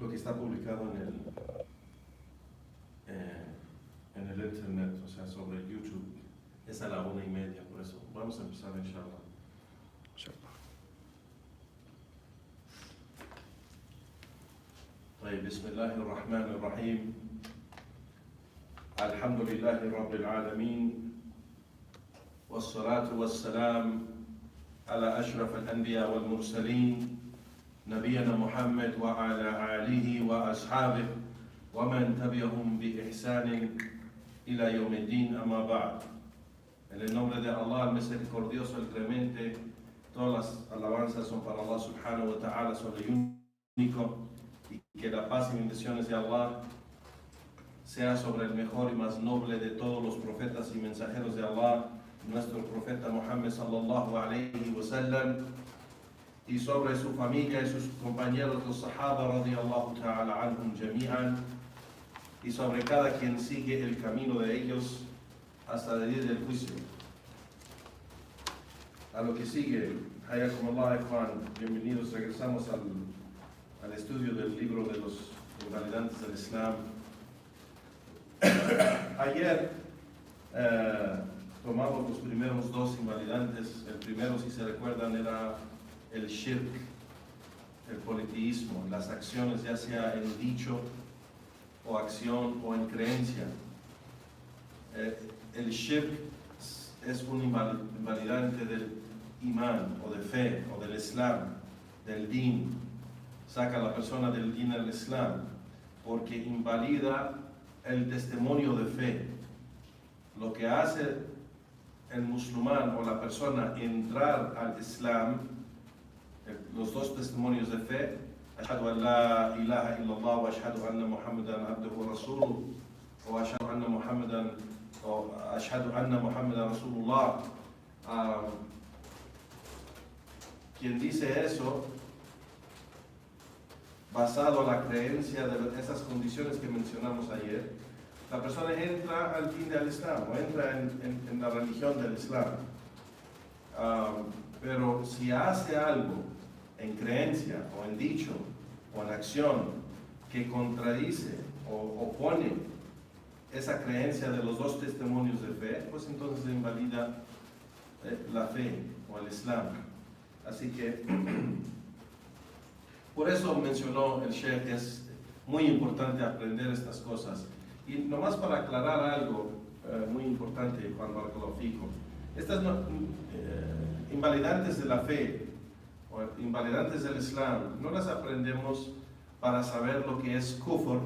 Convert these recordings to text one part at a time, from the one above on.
lo que está publicado en el internet, o sea, sobre YouTube, es a la 1:30, por eso vamos a empezar, inshallah. بسم الله الرحمن الرحيم الحمد لله رب العالمين والصلاة والسلام على أشرف الأنبياء والمرسلين نبينا محمد وعلى آله وأصحابه ومن تبعهم بإحسان إلى يوم الدين أما بعد. En el nombre de Allah, el misericordioso, el clemente, todas las alabanzas son para Allah subhanahu wa ta'ala, son el único, y que la paz y bendiciones de Allah sea sobre el mejor y más noble de todos los profetas y mensajeros de Allah, nuestro profeta Muhammad sallallahu alayhi wa sallam, y sobre su familia y sus compañeros, los sahaba radiyallahu ta'ala anhum jami'an, y sobre cada quien sigue el camino de ellos hasta el día del juicio. A lo que sigue, hayakumullah ikhwan, bienvenidos, regresamos al estudio del libro de los invalidantes del Islam. Ayer tomamos los primeros dos invalidantes. El primero, si se recuerdan, era el shirk, el politeísmo, las acciones ya sea en dicho o acción o en creencia. El shirk es un invalidante del imán o de fe o del islam, del din. Saca a la persona del din al islam porque invalida el testimonio de fe. Lo que hace el musulmán o la persona entrar al islam, los dos testimonios de fe, ashhadu an la ilaha illallah wa ashhadu anna muhammadan abduhu wa rasuluhu, o ashhadu anna muhammadan rasulullah. Quien dice eso basado en la creencia de esas condiciones que mencionamos ayer, la persona entra al din del Islam o entra en la religión del Islam. Pero si hace algo en creencia o en dicho o en acción que contradice o opone esa creencia de los dos testimonios de fe, pues entonces invalida la fe o el Islam. Así que por eso mencionó el Sheikh que es muy importante aprender estas cosas. Y nomás para aclarar algo muy importante, Juan Barakallahu Fikum, estas invalidantes de la fe o invalidantes del Islam no las aprendemos para saber lo que es kufr,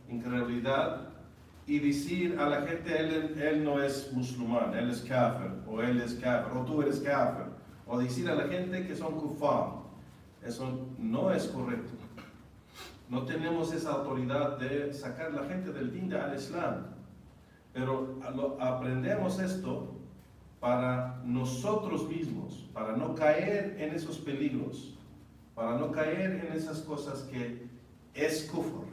incredulidad, y decir a la gente él no es musulmán, él es kafir, o él es kafir, o tú eres kafir, o decir a la gente que son kufar. Eso no es correcto. No tenemos esa autoridad de sacar a la gente del din al Islam. Pero aprendemos esto para nosotros mismos, para no caer en esos peligros, para no caer en esas cosas que es kufr,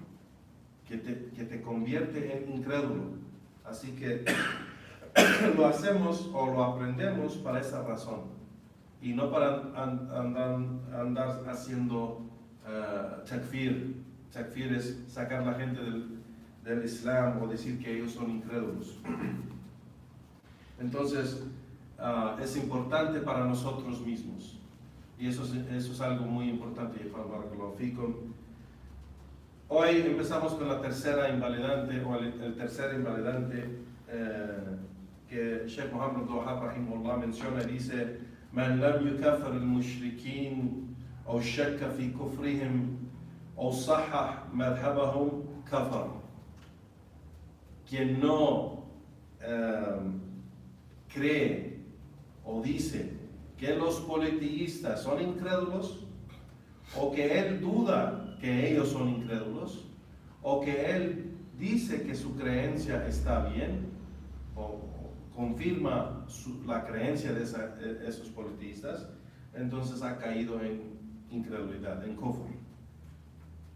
que te convierte en incrédulo. Así que lo hacemos o lo aprendemos para esa razón. Y no para andar haciendo takfir. Takfir es sacar a la gente del Islam o decir que ellos son incrédulos. Entonces, es importante para nosotros mismos. Y eso es algo muy importante. Hoy empezamos con la tercera invalidante, o el tercer invalidante que Sheikh Muhammad Abdul Wahhab rahimahullah menciona. Dice: من لم يكفر المشركين أو شك في كفرهم أو صحح مذهبهم كفر. Quien no cree o dice que los politeístas son incrédulos, o que él duda que ellos son incrédulos, o que él dice que su creencia está bien, o confirma la creencia de esos politeístas, entonces ha caído en incredulidad, en kufr.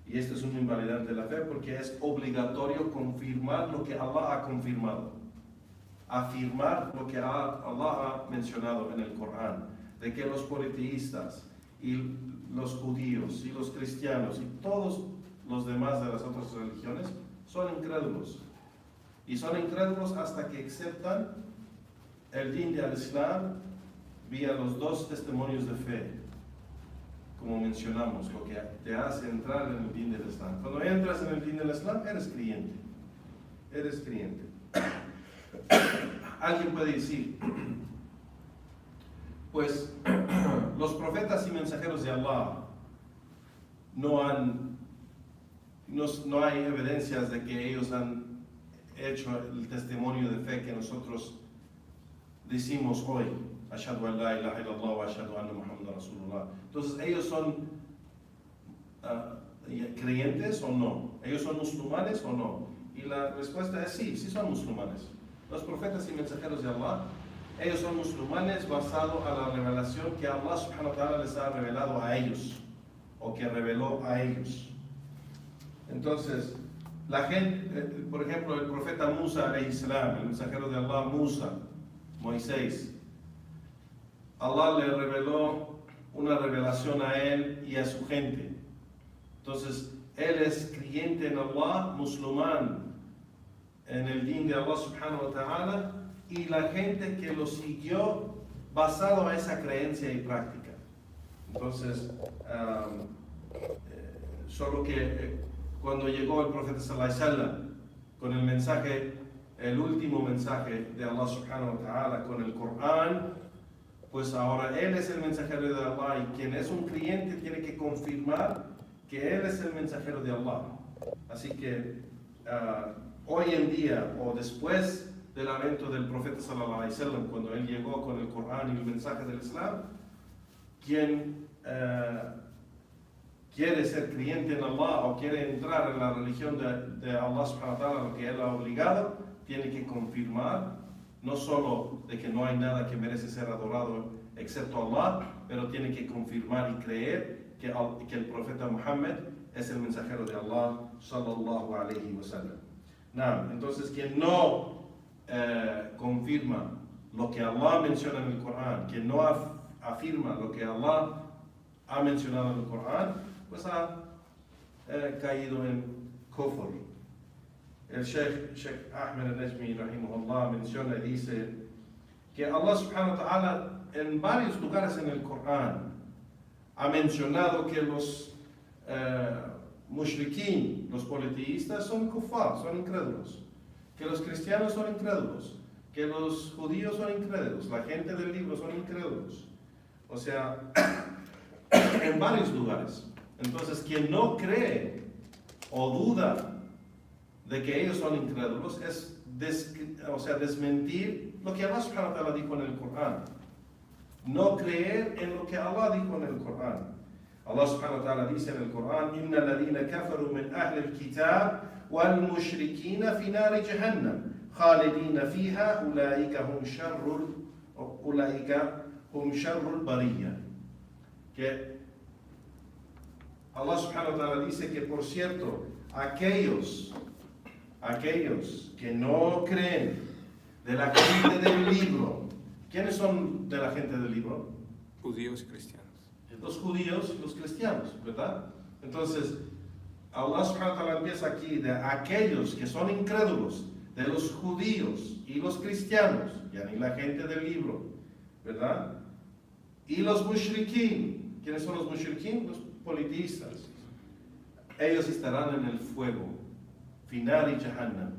Y esto es un invalidante de la fe porque es obligatorio confirmar lo que Allah ha confirmado, afirmar lo que Allah ha mencionado en el Corán, de que los politeístas y los judíos y los cristianos y todos los demás de las otras religiones, son incrédulos. Y son incrédulos hasta que aceptan el din del Islam vía los dos testimonios de fe, como mencionamos, lo que te hace entrar en el din del Islam. Cuando entras en el din del Islam, eres creyente. Eres creyente. Alguien puede decir, pues los profetas y mensajeros de Allah no hay evidencias de que ellos han hecho el testimonio de fe que nosotros decimos hoy, Ashhadu an la ilaha illallah wa ashhadu anna Muhammadan Rasulullah. Entonces, ¿ellos son creyentes o no? ¿Ellos son musulmanes o no? Y la respuesta es sí, sí son musulmanes. Los profetas y mensajeros de Allah, ellos son musulmanes basados a la revelación que Allah subhanahu wa ta'ala les ha revelado a ellos, o que reveló a ellos. Entonces, la gente, por ejemplo, el profeta Musa alayhi salam, el mensajero de Allah Musa, Moisés, Allah le reveló una revelación a él y a su gente. Entonces, él es creyente en Allah, musulmán, en el din de Allah subhanahu wa ta'ala, y la gente que lo siguió basado a esa creencia y práctica. Entonces, solo que cuando llegó el profeta sallallahu alaihi wasallam con el mensaje, el último mensaje de Allah subhanahu wa ta'ala, con el Corán, pues ahora él es el mensajero de Allah, y quien es un creyente tiene que confirmar que él es el mensajero de Allah. Así que hoy en día, o después del evento del profeta sallallahu alaihi wasallam, cuando él llegó con el Corán y el mensaje del Islam, quien quiere ser creyente en Allah o quiere entrar en la religión de Allah subhanahu wa ta'ala, lo que él ha obligado, tiene que confirmar no solo de que no hay nada que merece ser adorado excepto Allah, pero tiene que confirmar y creer que el profeta Muhammad es el mensajero de Allah sallallahu alaihi wasallam. Entonces, quien no confirma lo que Allah menciona en el Corán, quien no afirma lo que Allah ha mencionado en el Corán, pues ha caído en kufr. El Sheikh Ahmed al-Najmi rahimahullah menciona y dice que Allah subhanahu wa ta'ala en varios lugares en el Corán ha mencionado que los mushrikin, los politeístas, son kufar, son incrédulos, que los cristianos son incrédulos, que los judíos son incrédulos, la gente del libro son incrédulos. O sea, en varios lugares. Entonces, quien no cree o duda de que ellos son incrédulos es desmentir lo que Allah subhanahu wa ta'ala dijo en el Corán. No creer en lo que Allah dijo en el Corán. Allah subhanahu wa ta'ala dice en el Corán: Inna alladhina kafaru min ahli al-kitab wal mushrikina fi nari jahannam khalidina fiha ulaika hum sharrul bariyya. Que Allah subhanahu wa ta'ala dice que, por cierto, aquellos que no creen de la gente del libro, ¿quiénes son de la gente del libro? Judíos y cristianos. Los judíos y los cristianos, ¿verdad? Entonces, Allah subhanahu wa ta'ala empieza aquí de aquellos que son incrédulos, de los judíos y los cristianos, ya ni la gente del libro, ¿verdad? Y los mushrikin. ¿Quiénes son los mushrikin? Los politeístas. Ellos estarán en el fuego, finar y jahannam,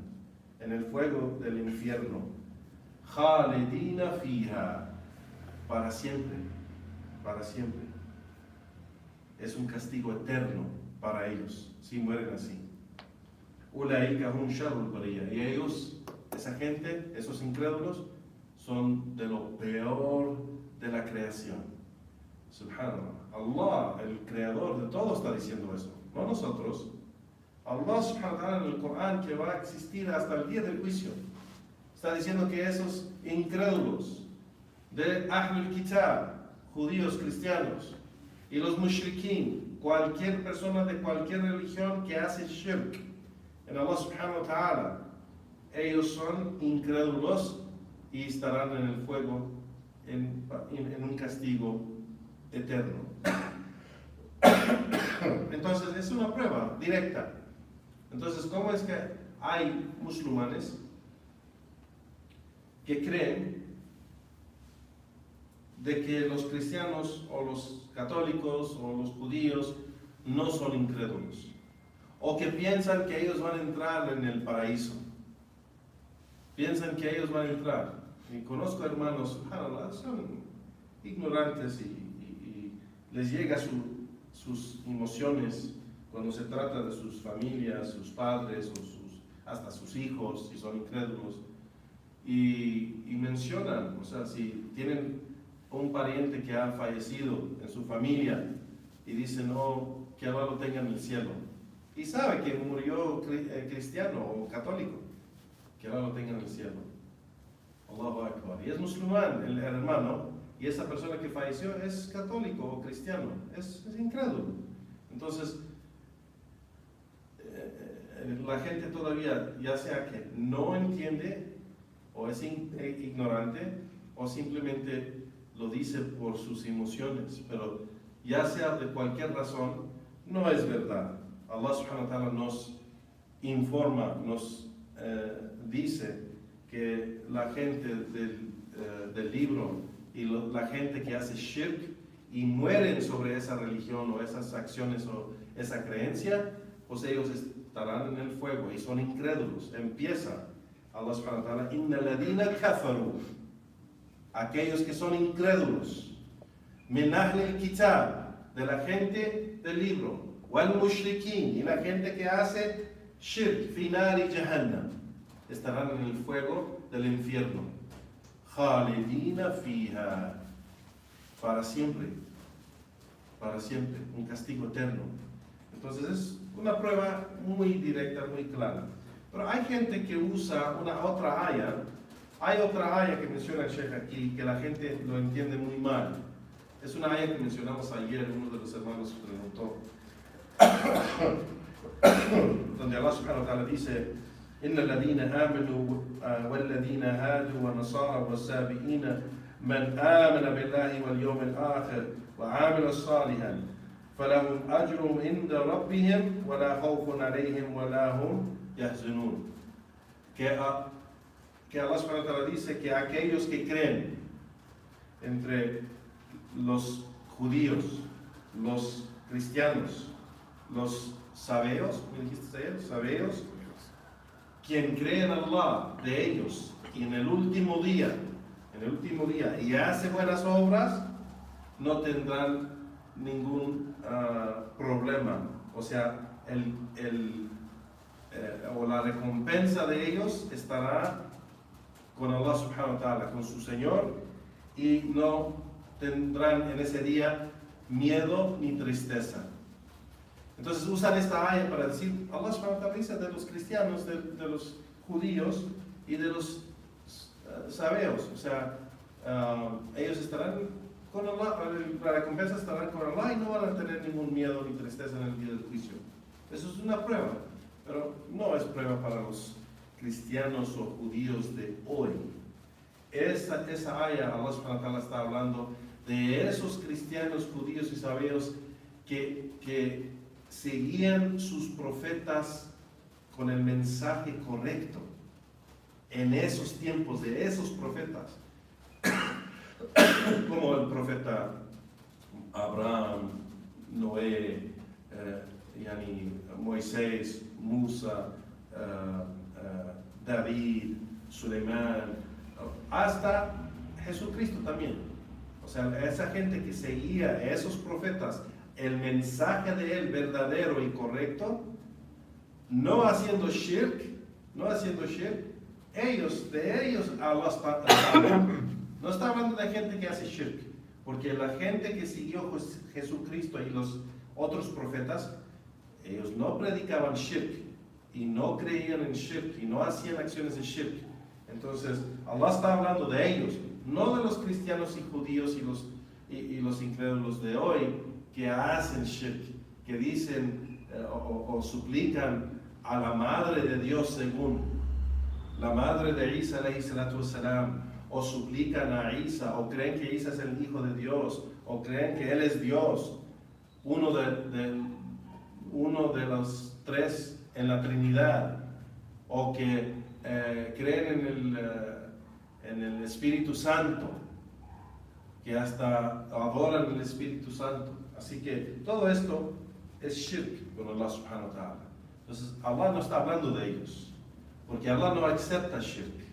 en el fuego del infierno, khalidina fiha, para siempre, para siempre. Es un castigo eterno para ellos si mueren así. Ulaika hum sharrul bariyya. Y ellos, esa gente, esos incrédulos, son de lo peor de la creación. Subhanallah. Allah, el creador de todo, está diciendo eso, no nosotros. Allah subhanahu wa ta'ala en el Corán, que va a existir hasta el día del juicio, está diciendo que esos incrédulos de Ahlul Kitab, judíos, cristianos, y los mushrikin, cualquier persona de cualquier religión que hace shirk en Allah subhanahu wa ta'ala, ellos son incrédulos y estarán en el fuego en un castigo eterno. Entonces es una prueba directa. Entonces, ¿cómo es que hay musulmanes que creen de que los cristianos o los católicos o los judíos no son incrédulos? O que piensan que ellos van a entrar en el paraíso. Piensan que ellos van a entrar. Y conozco hermanos, subhanallah, son ignorantes y les llega sus emociones cuando se trata de sus familias, sus padres o hasta sus hijos, si son incrédulos. Y mencionan, o sea, si tienen un pariente que ha fallecido en su familia y dicen, no, que Allah lo tenga en el cielo. Y sabe que murió cristiano o católico, que Allah lo tenga en el cielo. Allahu Akbar. Y es musulmán el hermano, y esa persona que falleció es católico o cristiano, es incrédulo. Entonces, la gente todavía, ya sea que no entiende, o es ignorante, o simplemente lo dice por sus emociones, pero ya sea de cualquier razón, no es verdad. Allah subhanahu wa ta'ala nos informa, nos dice que la gente del libro y la gente que hace shirk y mueren sobre esa religión o esas acciones o esa creencia, pues ellos estarán en el fuego y son incrédulos. Empieza Allah subhanahu wa ta'ala, inna ladina kafaru, aquellos que son incrédulos, min ahli al-kitab, de la gente del libro, wal mushrikin, y la gente que hace shirk, fi nari jahannam, estarán en el fuego del infierno, khalidina fiha, para siempre, un castigo eterno. Entonces es una prueba muy directa, muy clara. Pero hay gente que usa otra aya. Hay otra aya que menciona el Sheikh aquí, que la gente lo entiende muy mal. Es una aya que mencionamos ayer, uno de los hermanos preguntó, donde Allah subhanahu wa ta'ala dice, إن الذين آمنوا والذين هادوا والنصارى والسابئين من آمن بالله واليوم الآخر وعمل صالحا فلهم أجرهم عند ربهم ولا خوف عليهم ولا هم يحزنون. Que Allah subhanahu wa ta'ala dice que aquellos que creen entre los judíos, los cristianos, los sabeos, ¿me dijiste ayer? Sabeos, quien cree en Allah de ellos y en el último día y hace buenas obras, no tendrán ningún problema. O sea, o la recompensa de ellos estará con Allah subhanahu wa ta'ala, con su Señor, y no tendrán en ese día miedo ni tristeza. Entonces usan esta aya para decir, Allah subhanahu wa ta'ala dice de los cristianos, de los judíos y de los sabeos, o sea, ellos estarán con Allah, la recompensa estará con Allah y no van a tener ningún miedo ni tristeza en el día del juicio. Eso es una prueba, pero no es prueba para los cristianos o judíos de hoy. Esa aya, Allah subhanahu wa ta'ala está hablando de esos cristianos, judíos y sabeos que seguían sus profetas con el mensaje correcto en esos tiempos de esos profetas, como el profeta Abraham, Noé, Moisés, Musa, David, Suleimán, hasta Jesucristo también. O sea, esa gente que seguía a esos profetas, el mensaje de él verdadero y correcto, no haciendo shirk, de ellos Allah está hablando. No está hablando de gente que hace shirk, porque la gente que siguió Jesucristo y los otros profetas, ellos no predicaban shirk y no creían en shirk y no hacían acciones de shirk. Entonces Allah está hablando de ellos, no de los cristianos y judíos y los incrédulos de hoy que hacen shirk, que dicen o suplican a la madre de Dios según la madre de Isa alayhi salatu wassalam, o suplican a Isa, o creen que Isa es el hijo de Dios, o creen que él es Dios, uno uno de los tres en la Trinidad, o que creen en el Espíritu Santo, que hasta adoran el Espíritu Santo. Así que todo esto es shirk con Allah subhanahu wa ta'ala. Entonces Allah no está hablando de ellos, porque Allah no acepta shirk.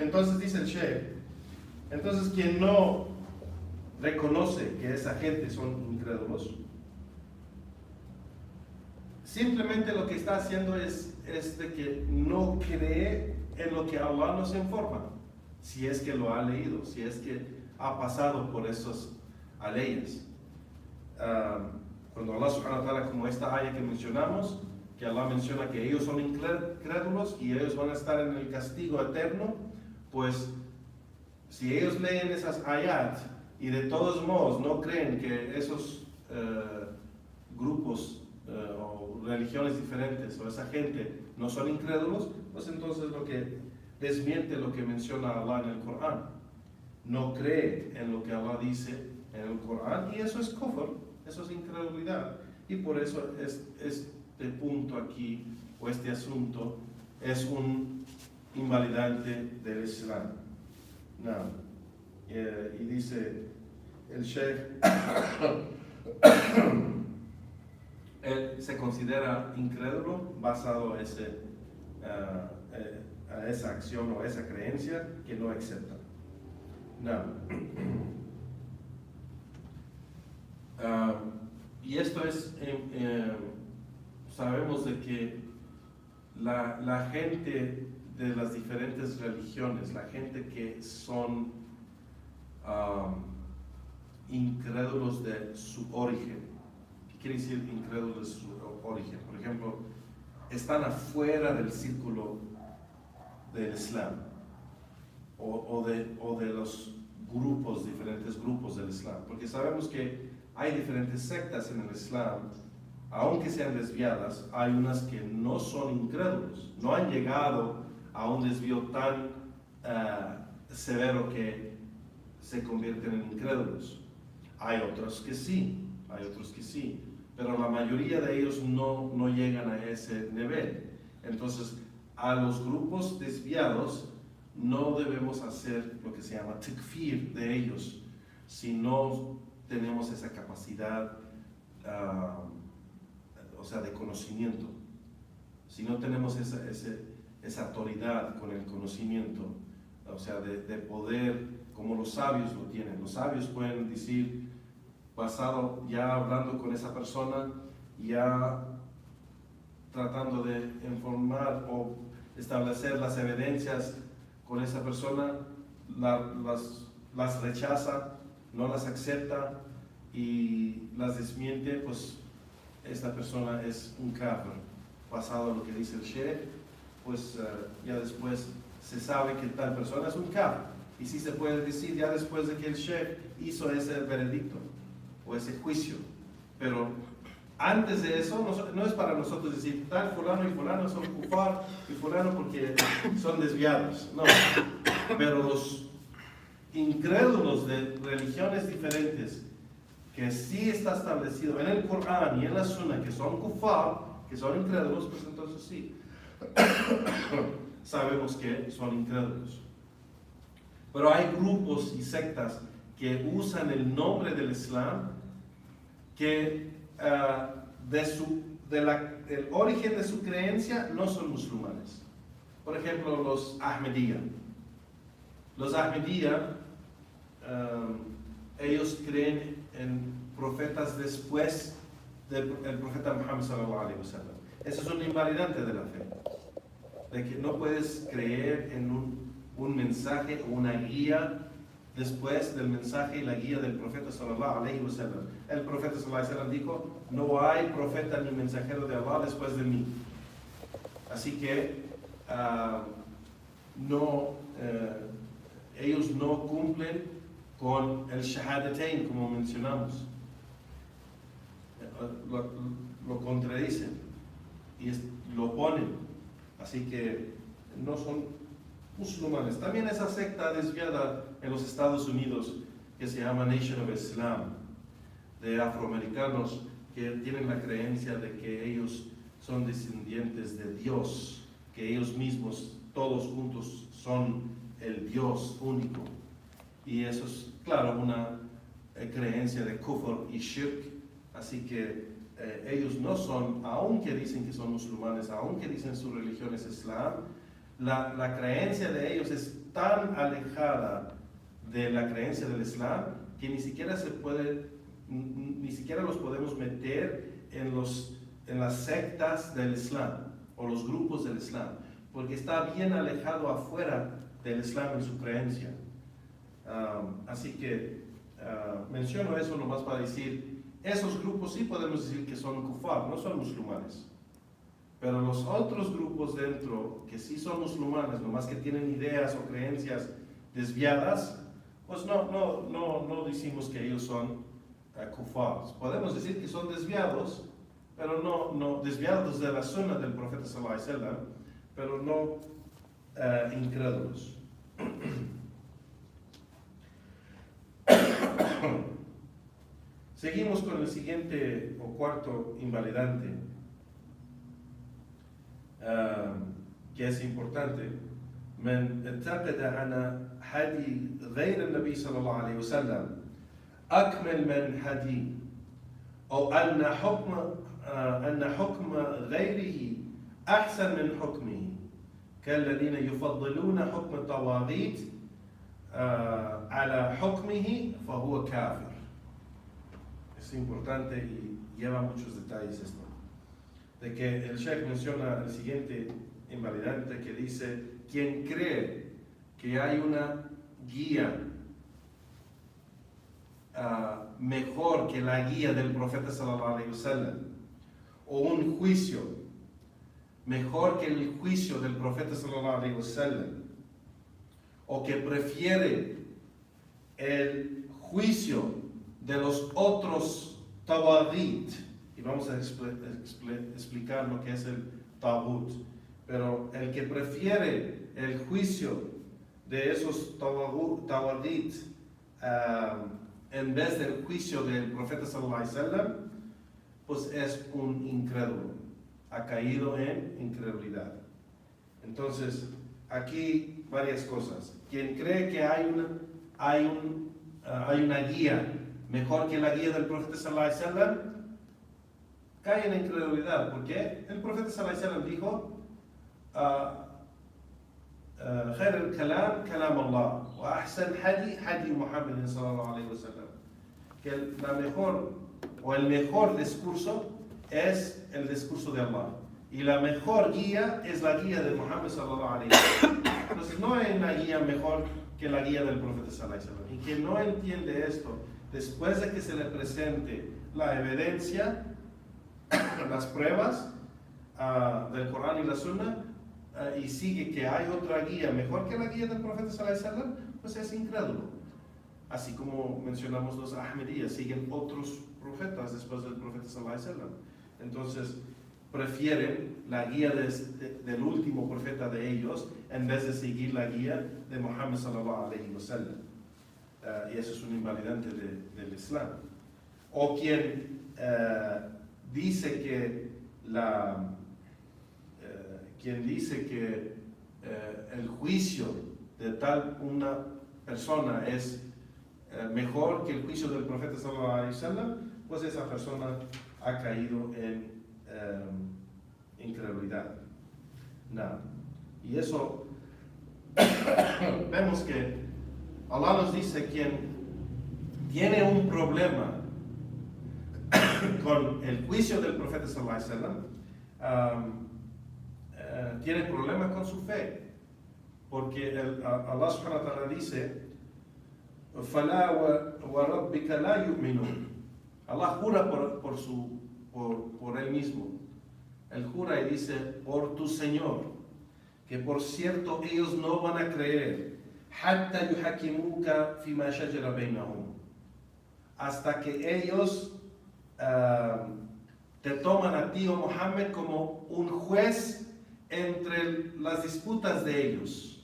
Entonces dice el Sheikh, entonces quien no reconoce que esa gente son incrédulos, simplemente lo que está haciendo es de que no cree en lo que Allah nos informa, si es que lo ha leído, si es que ha pasado por esas leyes. Cuando Allah subhanahu wa ta'ala, como esta ayah que mencionamos, que Allah menciona que ellos son incrédulos y ellos van a estar en el castigo eterno, pues si ellos leen esas ayat y de todos modos no creen que esos grupos o religiones diferentes o esa gente no son incrédulos, pues entonces lo que desmiente lo que menciona Allah en el Corán. No cree en lo que Allah dice en el Corán, y eso es kufr, eso es incredulidad. Y por eso este punto aquí, o este asunto, es un invalidante del Islam. Y dice el Sheikh, él se considera incrédulo basado a esa acción o esa creencia que no acepta. Y esto es, sabemos de que la gente de las diferentes religiones, la gente que son incrédulos de su origen. ¿Qué quiere decir incrédulos de su origen? Por ejemplo, están afuera del círculo del Islam o de los grupos, diferentes grupos del Islam, porque sabemos que hay diferentes sectas en el Islam, aunque sean desviadas. Hay unas que no son incrédulos, no han llegado a un desvío tan severo que se convierten en incrédulos. Hay otros que sí, pero la mayoría de ellos no llegan a ese nivel. Entonces, a los grupos desviados no debemos hacer lo que se llama takfir de ellos, si no tenemos esa capacidad, de conocimiento, si no tenemos esa autoridad con el conocimiento, de poder, como los sabios lo tienen. Los sabios pueden decir, basado ya hablando con esa persona, ya tratando de informar o establecer las evidencias con esa persona, las rechaza, no las acepta y las desmiente, pues esta persona es un kafir. Basado en lo que dice el Sheikh, pues ya después se sabe que tal persona es un kafir. Y sí se puede decir ya después de que el Sheikh hizo ese veredicto o ese juicio. Pero antes de eso, no es para nosotros decir tal fulano y fulano son kufar y fulano porque son desviados. No, pero los incrédulos de religiones diferentes, que sí está establecido en el Corán y en la Sunna que son kufar, que son incrédulos, pues entonces sí, sabemos que son incrédulos. Pero hay grupos y sectas que usan el nombre del Islam, que el origen de su creencia no son musulmanes. Por ejemplo, los Ahmadiyya. Los Ahmadiyya, ellos creen en profetas después del profeta Muhammad sallallahu alaihi wasallam. Eso es un invalidante de la fe, de que no puedes creer en un mensaje o una guía después del mensaje y la guía del profeta sallallahu alaihi wasallam. El profeta sallallahu alaihi wasallam dijo: no hay profeta ni mensajero de Allah después de mí. Así que ellos no cumplen con el shahadatain, como mencionamos. Lo contradicen y lo oponen. Así que no son musulmanes. También esa secta desviada en los Estados Unidos que se llama Nation of Islam, de afroamericanos que tienen la creencia de que ellos son descendientes de Dios, que ellos mismos, todos juntos, son el Dios único. Y eso es, claro, una creencia de kufr y shirk, así que ellos no son, aunque dicen que son musulmanes, aunque dicen su religión es Islam, la creencia de ellos es tan alejada de la creencia del Islam que ni siquiera los podemos meter en las sectas del Islam o los grupos del Islam, porque está bien alejado afuera del Islam en su creencia. Así que menciono eso nomás para decir, esos grupos sí podemos decir que son kufar, no son musulmanes. Pero los otros grupos dentro, que sí son musulmanes, nomás que tienen ideas o creencias desviadas, pues no decimos que ellos son kufar. Podemos decir que son desviados, pero no desviados de la sunna del profeta sallallahu alaihi wasallam, pero no incrédulos. Seguimos con el siguiente o cuarto invalidante, que es importante. من اعتقد أن هدي غير النبي صلى الله عليه وسلم أكمل من هدي أو أن حكم غيره أحسن من حكمه كالذين يفضلون حكم الطواغيت على حكمه فهو كافر. Es importante y lleva muchos detalles esto. De que el Sheikh menciona el siguiente invalidante que dice: quien cree que hay una guía mejor que la guía del profeta sallallahu alaihi wasallam, o un juicio mejor que el juicio del profeta sallallahu alaihi wasallam, o que prefiere el juicio de los otros tawaghit, y vamos a explicar lo que es el taghut, pero el que prefiere el juicio de esos tawaghit en vez del juicio del profeta sallallahu alaihi wasallam, pues es un incrédulo, ha caído en incredulidad. Entonces, aquí varias cosas. Quien cree que hay una guía mejor que la guía del profeta sallallahu alaihi wasallam, cae en incredulidad. ¿Por qué? El profeta sallallahu alaihi wasallam dijo: خير الكلام كلام الله وأحسن حدي محمد صلى الله عليه وسلم. Que el mejor discurso es el discurso de Allah, y la mejor guía es la guía de Muhammad sallallahu alaihi wasallam. Entonces no hay una guía mejor que la guía del profeta sallallahu alaihi wasallam. Y quien no entiende esto, después de que se le presente la evidencia, las pruebas del Corán y la Sunna, y sigue que hay otra guía mejor que la guía del profeta sallallahu alaihi wasallam, pues es incrédulo. Así como mencionamos los Ahmadiyas, siguen otros profetas después del profeta sallallahu alaihi wasallam. Entonces prefieren la guía del último profeta de ellos en vez de seguir la guía de Muhammad sallallahu alaihi wasallam. Y eso es un invalidante del Islam. O quien dice que el juicio de tal una persona es mejor que el juicio del profeta sallallahu alaihi wasallam, pues esa persona ha caído en incredulidad. Y eso vemos que Allah nos dice: quien tiene un problema con el juicio del profeta sallallahu alaihi wasallam, tiene problema con su fe, porque Allah subhanahu wa ta'ala dice: فَلَا وَرَبِّكَ لَا يُؤْمِنُونَ. Allah jura por él mismo. Él jura y dice: por tu Señor, que por cierto ellos no van a creer, حَتَّى يُحَكِمُوكَ فِيمَا شَجَرَ بَيْنَهُمْ, hasta que ellos te toman a ti, oh Muhammad, como un juez entre las disputas de ellos.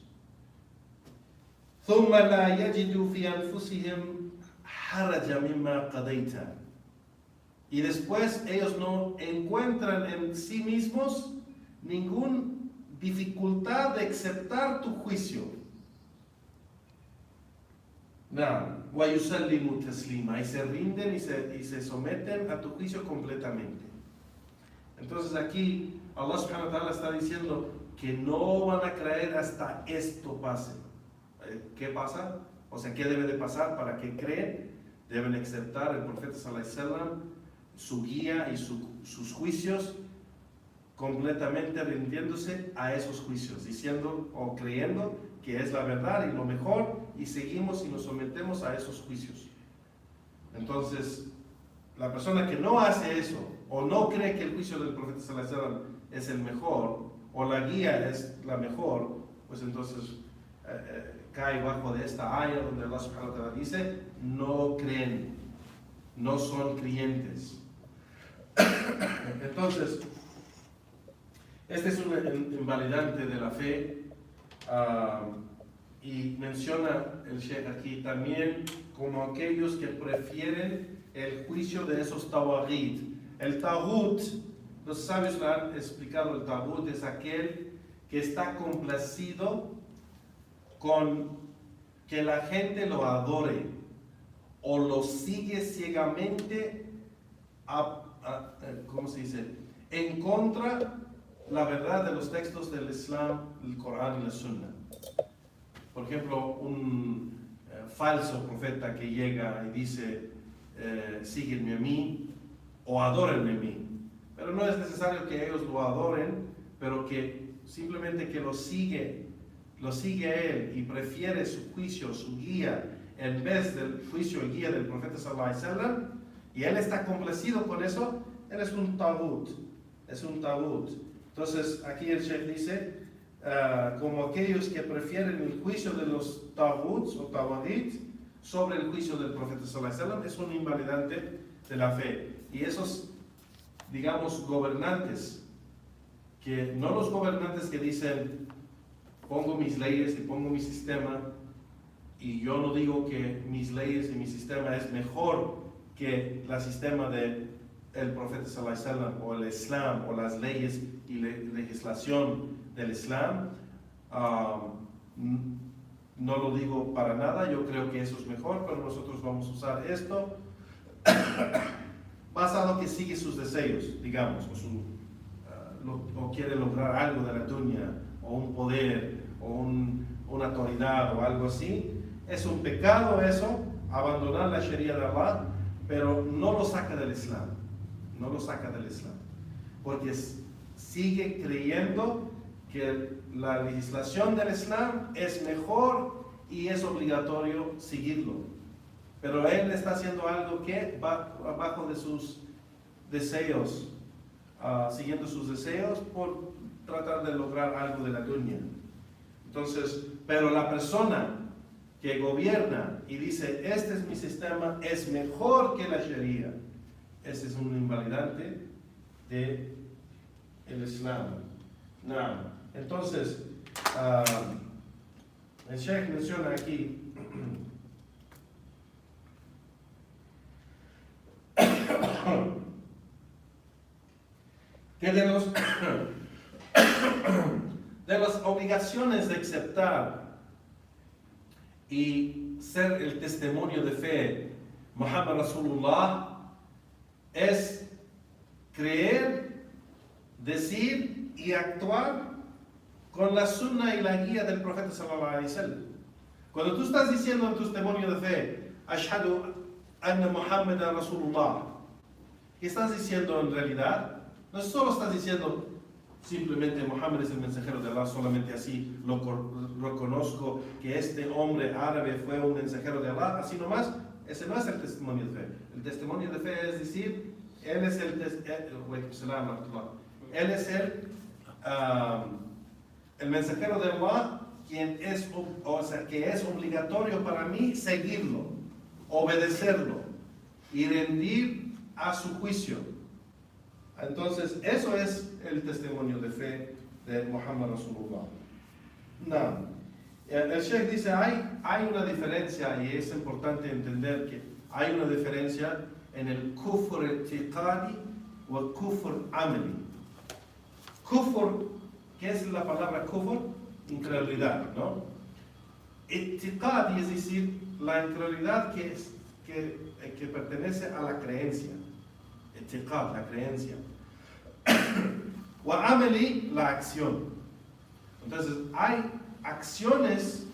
ثُمَّ لَا يَجِدُوا فِي أَنفُسِهِمْ حَرَجًا مِمَّا قَضَيْتَ. y después ellos no encuentran en sí mismos ninguna dificultad de aceptar tu juicio. وَيُسَلِّمُ تَسْلِيمًا, y se rinden y se someten a tu juicio completamente. Entonces aquí Allah subhanahu wa ta'ala está diciendo que no van a creer hasta esto pase. ¿Qué pasa? O sea, ¿qué debe de pasar para que creen? Deben aceptar el profeta sallallahu alaihi wasallam, su guía y sus juicios, completamente rindiéndose a esos juicios, diciendo o creyendo que es la verdad y lo mejor, y seguimos y nos sometemos a esos juicios. Entonces, la persona que no hace eso, o no cree que el juicio del profeta sallallahu alaihi wasallam es el mejor, o la guía es la mejor, pues entonces cae bajo de esta aya donde Allah subhanahu wa ta'ala dice: no creen, no son creyentes. Entonces, este es un invalidante de la fe, y menciona el Sheikh aquí también como aquellos que prefieren el juicio de esos tawaghit. El taghut, los sabios lo han explicado, el taghut es aquel que está complacido con que la gente lo adore o lo sigue ciegamente ¿cómo se dice? En contra la verdad de los textos del Islam, el Corán y la Sunna. Por ejemplo, un falso profeta que llega y dice: síguenme a mí o adórenme a mí. Pero no es necesario que ellos lo adoren, pero que simplemente que lo sigue a él y prefiere su juicio, su guía, en vez del juicio y guía del profeta sallallahu alaihi wasallam, y él está complacido con eso, él es un taghut. Es un taghut. Entonces, aquí el Sheikh dice, como aquellos que prefieren el juicio de los taghuts o tawaghit sobre el juicio del profeta sallallahu alaihi wasallam, es un invalidante de la fe. Y esos, digamos, gobernantes, que no los gobernantes que dicen: pongo mis leyes y pongo mi sistema, y yo no digo que mis leyes y mi sistema es mejor que el sistema del profeta sallallahu alaihi wasallam, o el Islam, o las leyes y legislación del Islam. No lo digo para nada, yo creo que eso es mejor, pero nosotros vamos a usar esto basado que sigue sus deseos, digamos, o quiere lograr algo de la dunya, o un poder, o una autoridad, o algo así. Es un pecado eso, abandonar la Sharia de Allah, pero no lo saca del Islam. No lo saca del Islam, porque sigue creyendo que la legislación del Islam es mejor y es obligatorio seguirlo. Pero él está haciendo algo que va abajo de sus deseos, siguiendo sus deseos por tratar de lograr algo de la dunya. Entonces, pero la persona que gobierna y dice: este es mi sistema, es mejor que la Sharia, ese es un invalidante del Islam. Entonces, el Sheikh menciona aquí que de las obligaciones de aceptar y ser el testimonio de fe Muhammad Rasulullah es creer, decir y actuar con la sunna y la guía del profeta sallallahu alaihi wasallam. Cuando tú estás diciendo en tu testimonio de fe: Ashhadu anna Muhammadan Rasulullah, ¿qué estás diciendo en realidad? No solo estás diciendo simplemente Muhammad es el mensajero de Allah, solamente así lo reconozco que este hombre árabe fue un mensajero de Allah, así nomás. Ese no es el testimonio de fe. El testimonio de fe es decir: él es el mensajero de Allah, quien es, o sea, que es obligatorio para mí seguirlo, obedecerlo y rendir a su juicio. Entonces, eso es el testimonio de fe de Muhammad Rasulullah. El Sheikh dice, hay una diferencia, y es importante entender que hay una diferencia en el kufr i'tiqadi o el kufr amali. Kufr, ¿qué es la palabra kufr? Incredulidad, ¿no? I'tiqadi es decir, la incredulidad que pertenece a la creencia. I'tiqad, la creencia. Wa amali, la acción. Entonces, hay acciones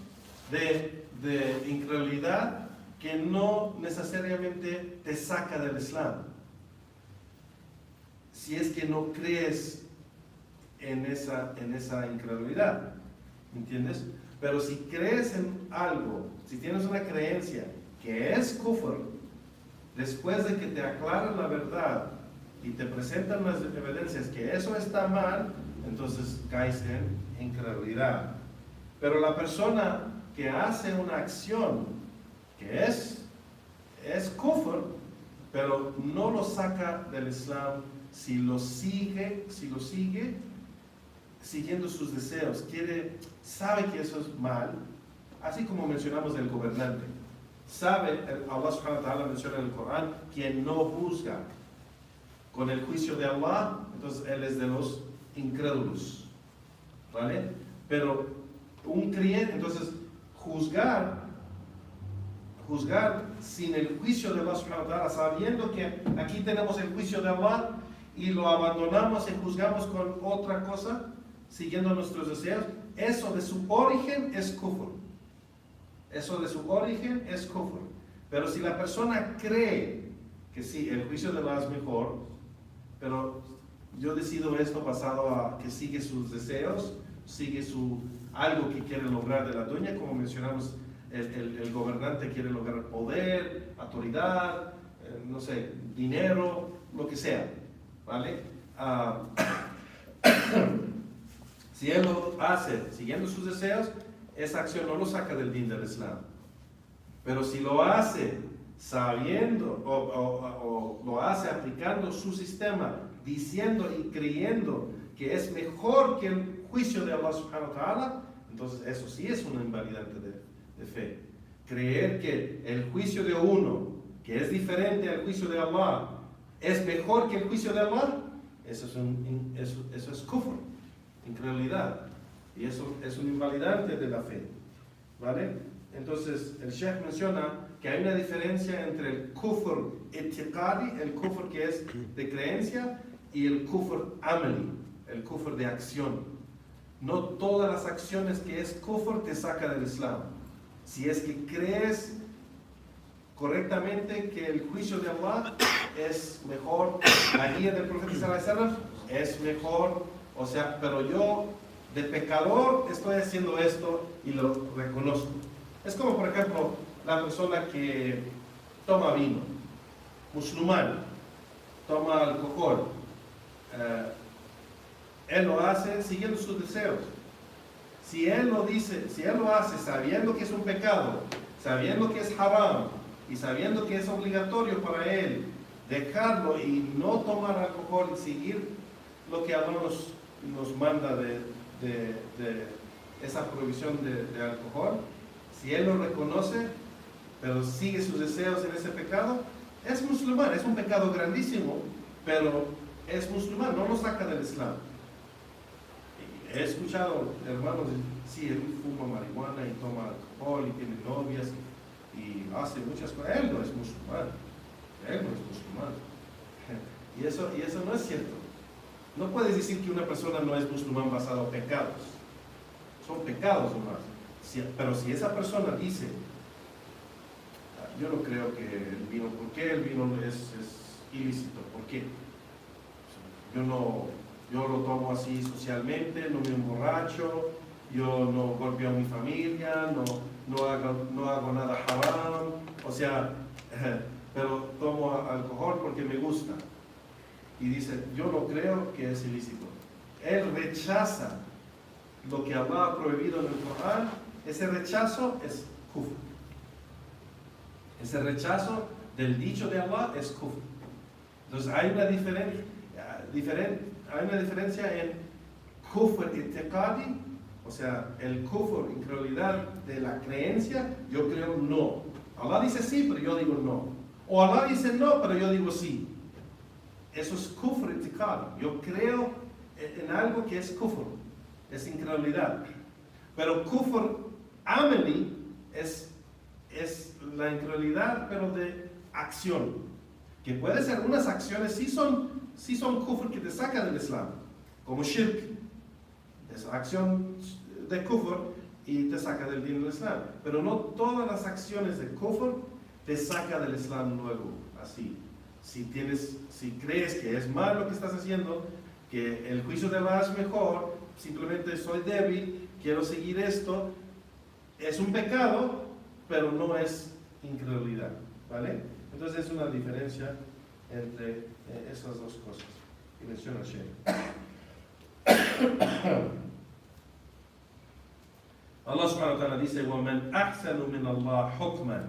de incredulidad que no necesariamente te saca del Islam. Si es que no crees en esa incredulidad, ¿entiendes? Pero si crees en algo, si tienes una creencia que es kufr, después de que te aclaran la verdad y te presentan las evidencias que eso está mal, entonces caes en incredulidad. Pero la persona que hace una acción que es kufr, pero no lo saca del Islam, si lo sigue siguiendo sus deseos, sabe que eso es mal, así como mencionamos del gobernante. Sabe, Allah subhanahu wa ta'ala menciona en el Corán, quien no juzga con el juicio de Allah, entonces él es de los incrédulos, ¿vale? Pero un creyente, entonces juzgar sin el juicio de Allah subhanahu wa ta'ala, sabiendo que aquí tenemos el juicio de Allah y lo abandonamos y juzgamos con otra cosa, siguiendo nuestros deseos, eso de su origen es kufr. Eso de su origen es kufr. Pero si la persona cree que sí, el juicio de Allah es mejor, pero yo decido esto basado a que sigue sus deseos, sigue algo que quiere lograr de la dueña, como mencionamos, el gobernante quiere lograr poder, autoridad, no sé, dinero, lo que sea, ¿vale? Si él lo hace siguiendo sus deseos, esa acción no lo saca del din del Islam. Pero si lo hace sabiendo o lo hace aplicando su sistema, diciendo y creyendo que es mejor que el juicio de Allah subhanahu wa ta'ala, entonces eso sí es un invalidante de fe. Creer que el juicio de uno, que es diferente al juicio de Allah, es mejor que el juicio de Allah, eso es kufr, incredulidad. Y eso es un invalidante de la fe, ¿vale? Entonces, el Sheikh menciona que hay una diferencia entre el kufr i'tiqadi, el kufr que es de creencia, y el kufr amali, el kufr de acción. No todas las acciones que es kufr te saca del Islam. Si es que crees correctamente que el juicio de Allah es mejor, la guía del profeta sallallahu alaihi wasallam es mejor, o sea, pero yo de pecador estoy haciendo esto y lo reconozco. Es como, por ejemplo, la persona que toma vino, musulmán, toma alcohol, él lo hace siguiendo sus deseos. Si él lo hace sabiendo que es un pecado, sabiendo que es haram y sabiendo que es obligatorio para él dejarlo y no tomar alcohol y seguir lo que Allah nos manda de esa prohibición de alcohol, si él lo reconoce, pero sigue sus deseos en ese pecado, es musulmán. Es un pecado grandísimo, pero es musulmán, no lo saca del Islam. He escuchado hermanos, sí, él fuma marihuana y toma alcohol y tiene novias y hace muchas cosas. Él no es musulmán. Él no es musulmán. Y eso no es cierto. No puedes decir que una persona no es musulmán basado en pecados. Son pecados nomás. Pero si esa persona dice, yo no creo que el vino, ¿por qué el vino es ilícito? ¿Por qué? Yo lo tomo así socialmente, no me emborracho, yo no golpeo a mi familia, no hago nada haram, o sea, pero tomo alcohol porque me gusta. Y dice, yo no creo que es ilícito. Él rechaza lo que Allah ha prohibido en el Corán. Ese rechazo es kufr. Ese rechazo del dicho de Allah es kufr. Entonces hay una diferencia en kufr i'tiqadi, o sea, el kufr, incredulidad de la creencia. Yo creo no. Allah dice sí, pero yo digo no. O Allah dice no, pero yo digo sí. Eso es kufr i'tiqad. Yo creo en algo que es kufr, es incredulidad. Pero kufr amali es la incredulidad, pero de acción. Que puede ser, unas acciones sí son kufr que te sacan del Islam, como shirk, es acción de kufr y te saca del din del Islam. Pero no todas las acciones de kufr te saca del Islam luego, así. Si crees que es mal lo que estás haciendo, que el juicio de Allah es mejor, simplemente soy débil, quiero seguir esto, es un pecado, pero no es incredulidad, ¿vale? Entonces es una diferencia entre esas dos cosas que menciona Sheikh. Allah subhanahu wa ta'ala dice: وَمَنْ أَحْسَنُ مِنَ اللَّهِ حُكْمًا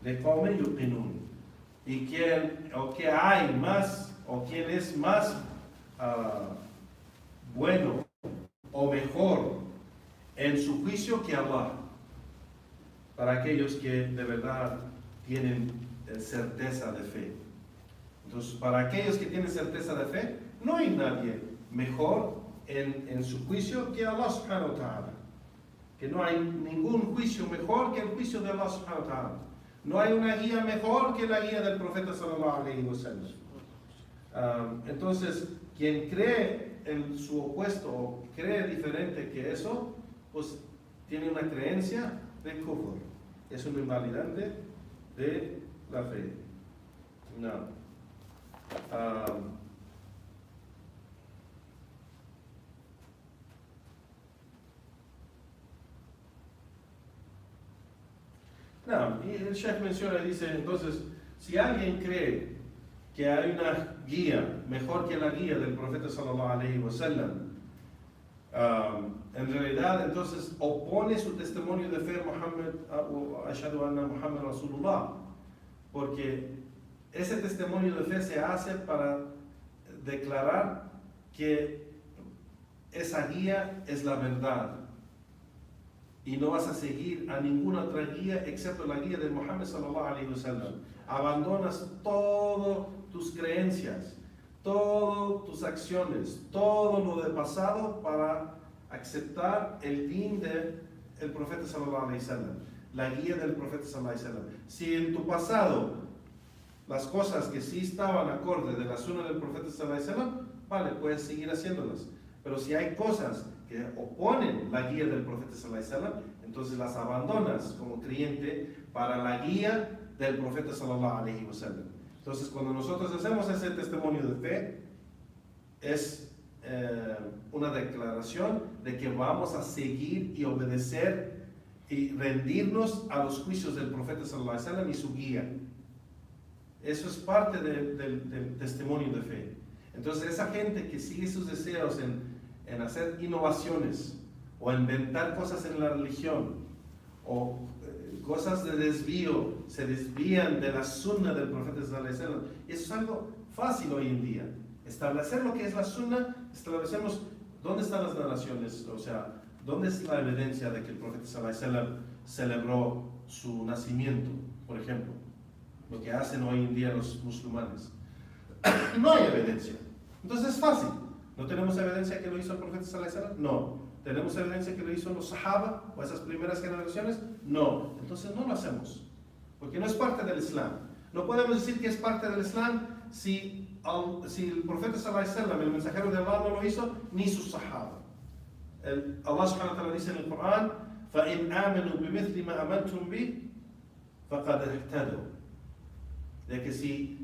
لِقَوْمٍ يُقِنُونَ. Y quién es más bueno o mejor en su juicio que Allah, para aquellos que de verdad tienen certeza de fe. Entonces, para aquellos que tienen certeza de fe, no hay nadie mejor en su juicio que Allah subhanahu wa ta'ala. Que no hay ningún juicio mejor que el juicio de Allah subhanahu wa ta'ala. No hay una guía mejor que la guía del profeta sallallahu alaihi wasallam. Entonces, quien cree en su opuesto o cree diferente que eso, pues tiene una creencia de kufr. Es un invalidante de la fe. No. Y el Sheikh menciona y dice, entonces, si alguien cree que hay una guía mejor que la guía del profeta sallallahu alaihi wasallam, en realidad entonces opone su testimonio de fe Ashhadu anna Muhammad Rasulullah, porque ese testimonio de fe se hace para declarar que esa guía es la verdad y no vas a seguir a ninguna otra guía excepto la guía de Muhammad sallallahu alaihi wasallam. Abandonas todas tus creencias, todas tus acciones, todo lo del pasado para aceptar el din del profeta sallallahu alaihi wasallam, la guía del profeta sallallahu alaihi wasallam. Si en tu pasado las cosas que sí estaban acorde de la sunna del profeta sallallahu alaihi wasallam, vale, puedes seguir haciéndolas. Pero si hay cosas que oponen la guía del profeta sallallahu alaihi wasallam, entonces las abandonas como creyente para la guía del profeta sallallahu alaihi wasallam. Entonces, cuando nosotros hacemos ese testimonio de fe, es una declaración de que vamos a seguir y obedecer y rendirnos a los juicios del profeta sallallahu alaihi wasallam y su guía. Eso es parte del testimonio de fe. Entonces, esa gente que sigue sus deseos en hacer innovaciones o inventar cosas en la religión o cosas de desvío, se desvían de la sunna del profeta sallallahu alaihi wasallam. Eso es algo fácil hoy en día. Establecer lo que es la sunna, establecemos dónde están las narraciones, o sea, dónde es la evidencia de que el profeta sallallahu alaihi wasallam celebró su nacimiento, por ejemplo, lo que hacen hoy en día los musulmanes. No hay evidencia. Entonces es fácil. ¿No tenemos evidencia que lo hizo el profeta sallallahu alaihi wasallam? No. ¿Tenemos evidencia que lo hizo los sahaba o esas primeras generaciones? No. Entonces no lo hacemos, porque no es parte del Islam. No podemos decir que es parte del Islam si el profeta sallallahu alaihi wasallam, el mensajero de Allah, no lo hizo, ni sus sahaba. Allah subhanahu wa ta'ala dice en el Corán: فَإِنْ آمَنُوا بِمِثْلِ مَا آمَنْتُمْ بِهِ فَقَدْ اهْتَدَوْا. De que si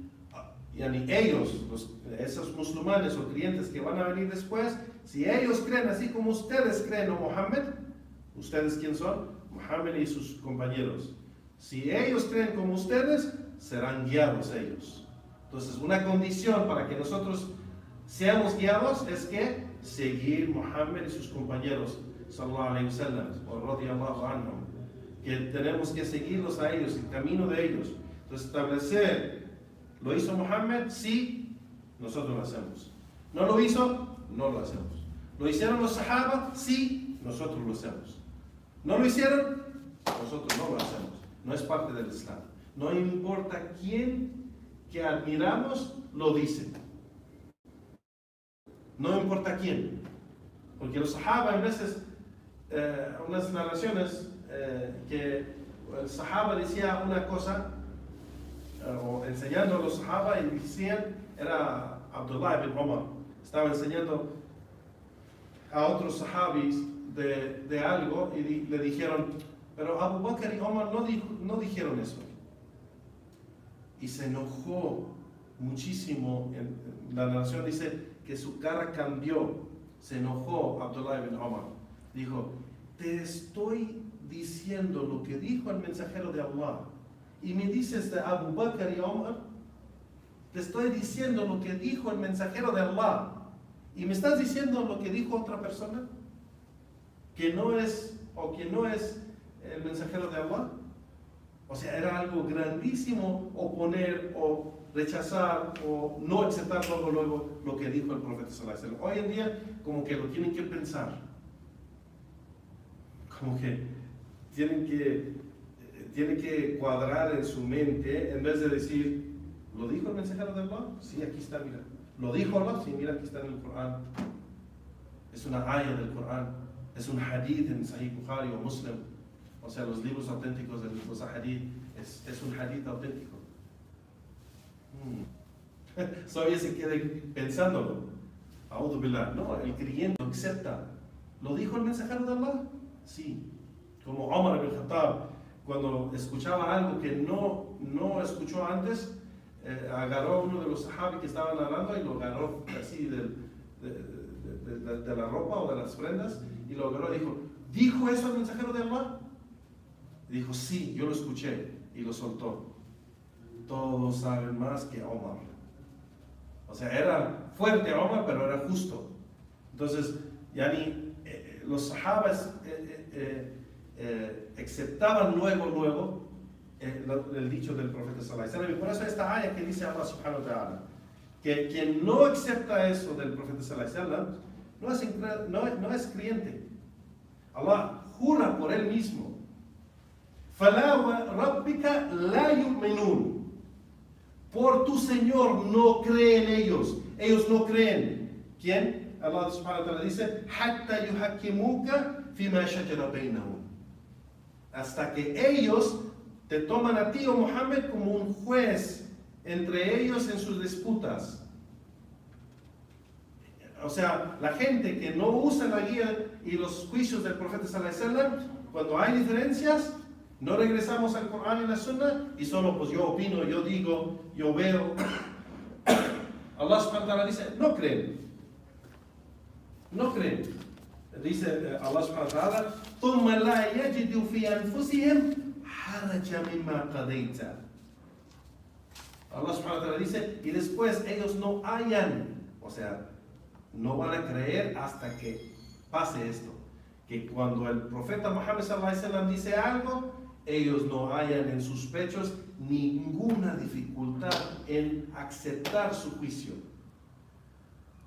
ellos, esos musulmanes o creyentes que van a venir después, si ellos creen así como ustedes creen, o Muhammad, ¿ustedes quién son? Muhammad y sus compañeros. Si ellos creen como ustedes, serán guiados ellos. Entonces, una condición para que nosotros seamos guiados es que seguir Muhammad y sus compañeros, sallallahu alaihi wasallam, o radiyallahu anhum, que tenemos que seguirlos a ellos, el camino de ellos. Entonces, establecer, ¿lo hizo Muhammad? Sí, nosotros lo hacemos. ¿No lo hizo? No lo hacemos. ¿Lo hicieron los sahaba? Sí, nosotros lo hacemos. ¿No lo hicieron? Nosotros no lo hacemos. No es parte del Islam. No importa quién que admiramos lo dice. No importa quién. Porque los sahaba, a veces, unas narraciones que el sahaba decía una cosa, o enseñando a los sahaba, y decían, era Abdullah ibn Omar, estaba enseñando a otros sahabis de algo y le dijeron, pero Abu Bakr y Omar no dijeron eso. Y se enojó muchísimo. La narración dice que su cara cambió. Se enojó Abdullah ibn Omar. Dijo, te estoy diciendo lo que dijo el mensajero de Allah y me dices de Abu Bakr y Omar. Te estoy diciendo lo que dijo el mensajero de Allah y me estás diciendo lo que dijo otra persona que no es el mensajero de Allah. O sea, era algo grandísimo oponer o rechazar o no aceptar luego lo que dijo el profeta sallallahu alaihi wasallam. Hoy en día como que lo tienen que pensar, como que tienen que cuadrar en su mente, en vez de decir, ¿lo dijo el mensajero de Allah? Sí, aquí está, mira. ¿Lo dijo Allah? Sí, mira, aquí está en el Corán. Es una ayah del Corán, es un hadith en Sahih Bukhari o Muslim. O sea, los libros auténticos de los hadith, es un hadith auténtico. Todavía se queda pensándolo. A'udhu billah. No, el creyente lo acepta. ¿Lo dijo el mensajero de Allah? Sí. Como Omar ibn Khattab, cuando escuchaba algo que no escuchó antes, agarró a uno de los sahabis que estaban hablando y lo agarró así de la ropa o de las prendas y lo agarró y dijo, ¿dijo eso el mensajero de Allah? Y dijo, sí, yo lo escuché, y lo soltó. Todos saben más que Omar. O sea, era fuerte Omar, pero era justo. Entonces, los sahabas aceptaban luego el dicho del profeta sallallahu alaihi wasallam. Y por eso esta ayah que dice Allah subhanahu wa ta'ala, que quien no acepta eso del profeta sallallahu alaihi wasallam no es creyente. Allah jura por él mismo. فَلَا وَرَبِّكَ لَا يُؤْمِنُونَ. Por tu Señor no creen ellos. Ellos no creen. ¿Quién? Allah subhanahu wa ta'ala dice, حَتَّى يُحَكِّمُوكَ فِي مَا شَجَرَ بَيْنَهُمْ. Hasta que ellos te toman a ti, oh Muhammad, como un juez entre ellos en sus disputas. O sea, la gente que no usa la guía y los juicios del profeta sallallahu alaihi wasallam, cuando hay diferencias, no regresamos al Corán y la Sunna y solo pues yo opino, yo digo, yo veo. Allah subhanahu wa ta'ala dice, no creen. No creen. Dice Allah subhanahu wa ta'ala, ثُمَّ لَا يَجِدُوا فِي أَنفُسِهِمْ حَرَجًا مِمَّا قَضَيْتَ. Allah subhanahu wa ta'ala dice, y después ellos no hayan, o sea, no van a creer hasta que pase esto. Que cuando el profeta Muhammad sallallahu alaihi wasallam dice algo, ellos no hayan en sus pechos ninguna dificultad en aceptar su juicio.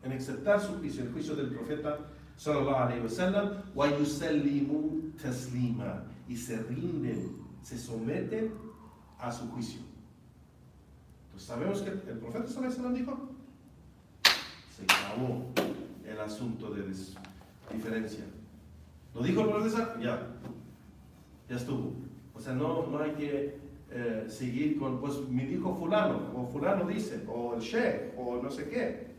En aceptar su juicio, el juicio del profeta sallallahu alaihi wasallam, wa yusallimu taslima, y se rinden, se someten a su juicio. Entonces sabemos que el profeta sallallahu alaihi wasallam dijo, se acabó el asunto de diferencia. ¿Lo dijo el profeta? Ya estuvo. O sea, no hay que seguir con, pues me dijo fulano, o fulano dice, o el sheikh, o no sé qué.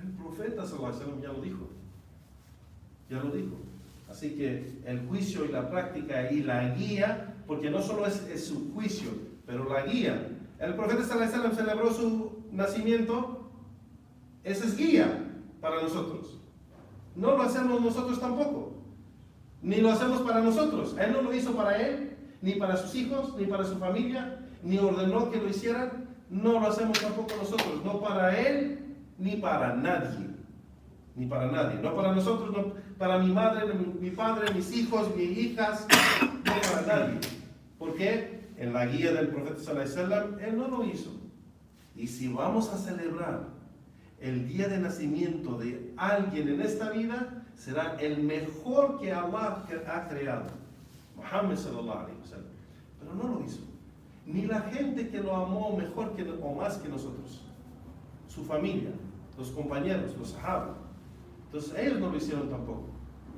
El profeta sallallahu alaihi wasallam ya lo dijo. Así que el juicio y la práctica y la guía, porque no solo es su juicio, pero la guía. El profeta sallallahu alaihi wasallam celebró su nacimiento, esa es guía para nosotros. No lo hacemos nosotros tampoco. Ni lo hacemos para nosotros. Él no lo hizo para él, ni para sus hijos, ni para su familia, ni ordenó que lo hicieran. No lo hacemos tampoco nosotros. No para él, ni para nadie. Ni para nadie. No para nosotros, no para mi madre, mi padre, mis hijos, mis hijas. No para nadie. ¿Por qué? En la guía del profeta sallallahu alaihi wasallam, él no lo hizo. Y si vamos a celebrar el día de nacimiento de alguien en esta vida, será el mejor que Allah ha creado, Muhammad sallallahu alaihi wasallam. Pero no lo hizo. ni la gente que lo amó mejor que, o más que nosotros, su familia, los compañeros, los sahaba. Entonces ellos no lo hicieron tampoco.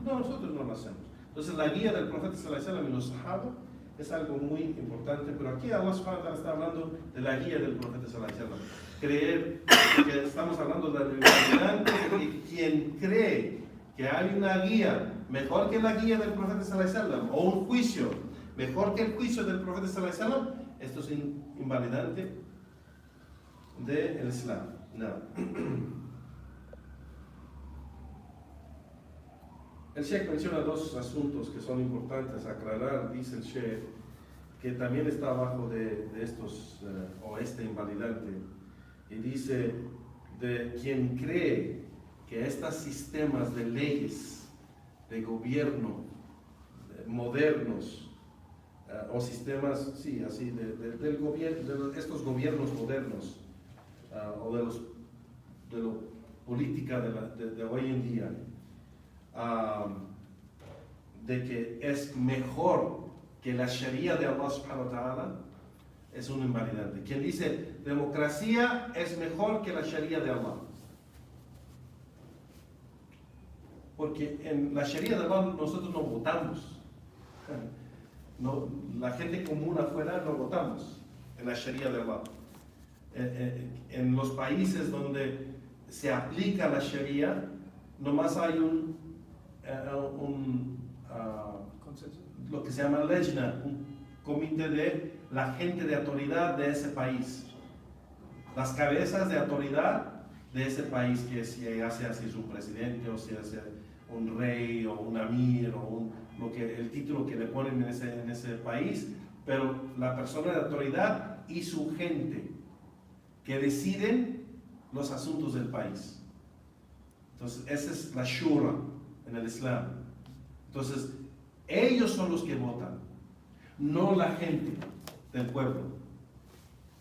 No, nosotros no lo hacemos. Entonces la guía del profeta sallallahu alaihi wasallam y los sahaba es algo muy importante, pero aquí Allah subhanahu wa ta'ala está hablando de la guía del profeta sallallahu alaihi wasallam. Creer que estamos hablando de la realidad de quien cree que hay una guía mejor que la guía del profeta sallallahu alaihi wasallam, o un juicio mejor que el juicio del profeta sallallahu alaihi wasallam, esto es invalidante del Islam. No. El Sheikh menciona dos asuntos que son importantes aclarar. Dice el Sheikh que también está abajo de estos, o este invalidante, y dice de quien cree que estos sistemas de leyes, de gobierno, modernos, o sistemas, sí, así, del gobierno, de estos gobiernos modernos, o de la política de hoy en día, de que es mejor que la Sharia de Allah subhanahu wa ta'ala, es un invalidante. Quien dice democracia es mejor que la Sharia de Allah, porque en la Sharia de Allah nosotros no votamos. No, la gente común afuera no votamos en la Sharia de Allah. En los países donde se aplica la Sharia, nomás hay lo que se llama lejna, un comité de la gente de autoridad de ese país, las cabezas de autoridad de ese país, que si hace así su presidente, o si hace un rey o un amir, o el título que le ponen en ese país, pero la persona de autoridad y su gente que deciden los asuntos del país. Entonces esa es la shura en el Islam. Entonces ellos son los que votan, no la gente del pueblo.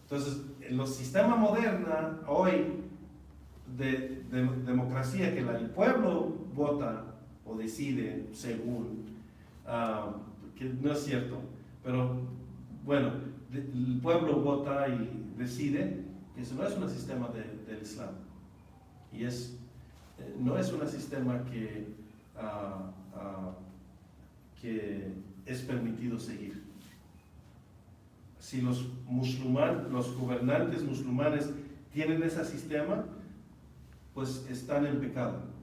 Entonces en los sistemas modernos hoy de democracia, que el pueblo vota o decide según, que no es cierto, pero bueno, el pueblo vota y decide, que eso no es un sistema del Islam, y no es un sistema que es permitido seguir. Si los gobernantes musulmanes tienen ese sistema, pues están en pecado.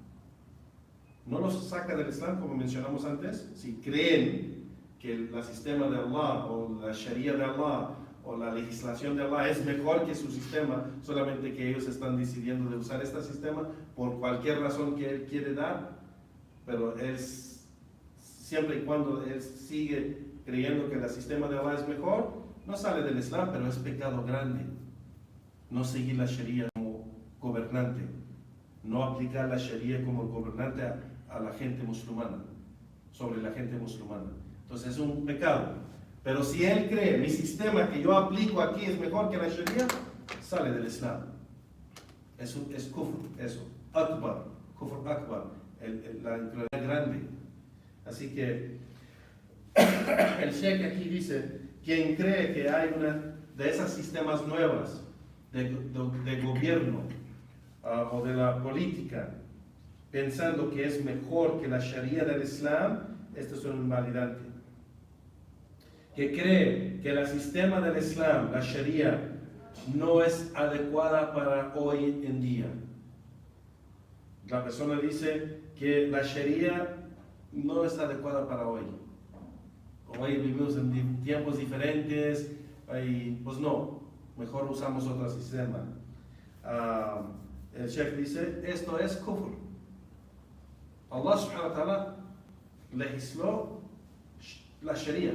No los saca del Islam, como mencionamos antes. Si creen que el sistema de Allah, o la Sharia de Allah, o la legislación de Allah es mejor que su sistema, solamente que ellos están decidiendo de usar este sistema por cualquier razón que él quiere dar, pero siempre y cuando él sigue creyendo que el sistema de Allah es mejor, no sale del Islam, pero es pecado grande no seguir la Sharia como gobernante, no aplicar la Sharia como gobernante a la gente musulmana, sobre la gente musulmana. Entonces es un pecado. Pero si él cree, mi sistema que yo aplico aquí es mejor que la Sharia, sale del Islam. Es kufr, eso, akbar, kufr akbar, la incredulidad grande. Así que el Sheikh aquí dice, quien cree que hay una de esas sistemas nuevas de gobierno, o de la política, pensando que es mejor que la Sharia del Islam, esto es un invalidante. Que cree que el sistema del Islam, la Sharia, no es adecuada para hoy en día. La persona dice que la Sharia no es adecuada para hoy. Hoy vivimos en tiempos diferentes, y pues no, mejor usamos otro sistema. El Sheikh dice, esto es kufr. Allah subhanahu wa ta'ala legisló la Sharia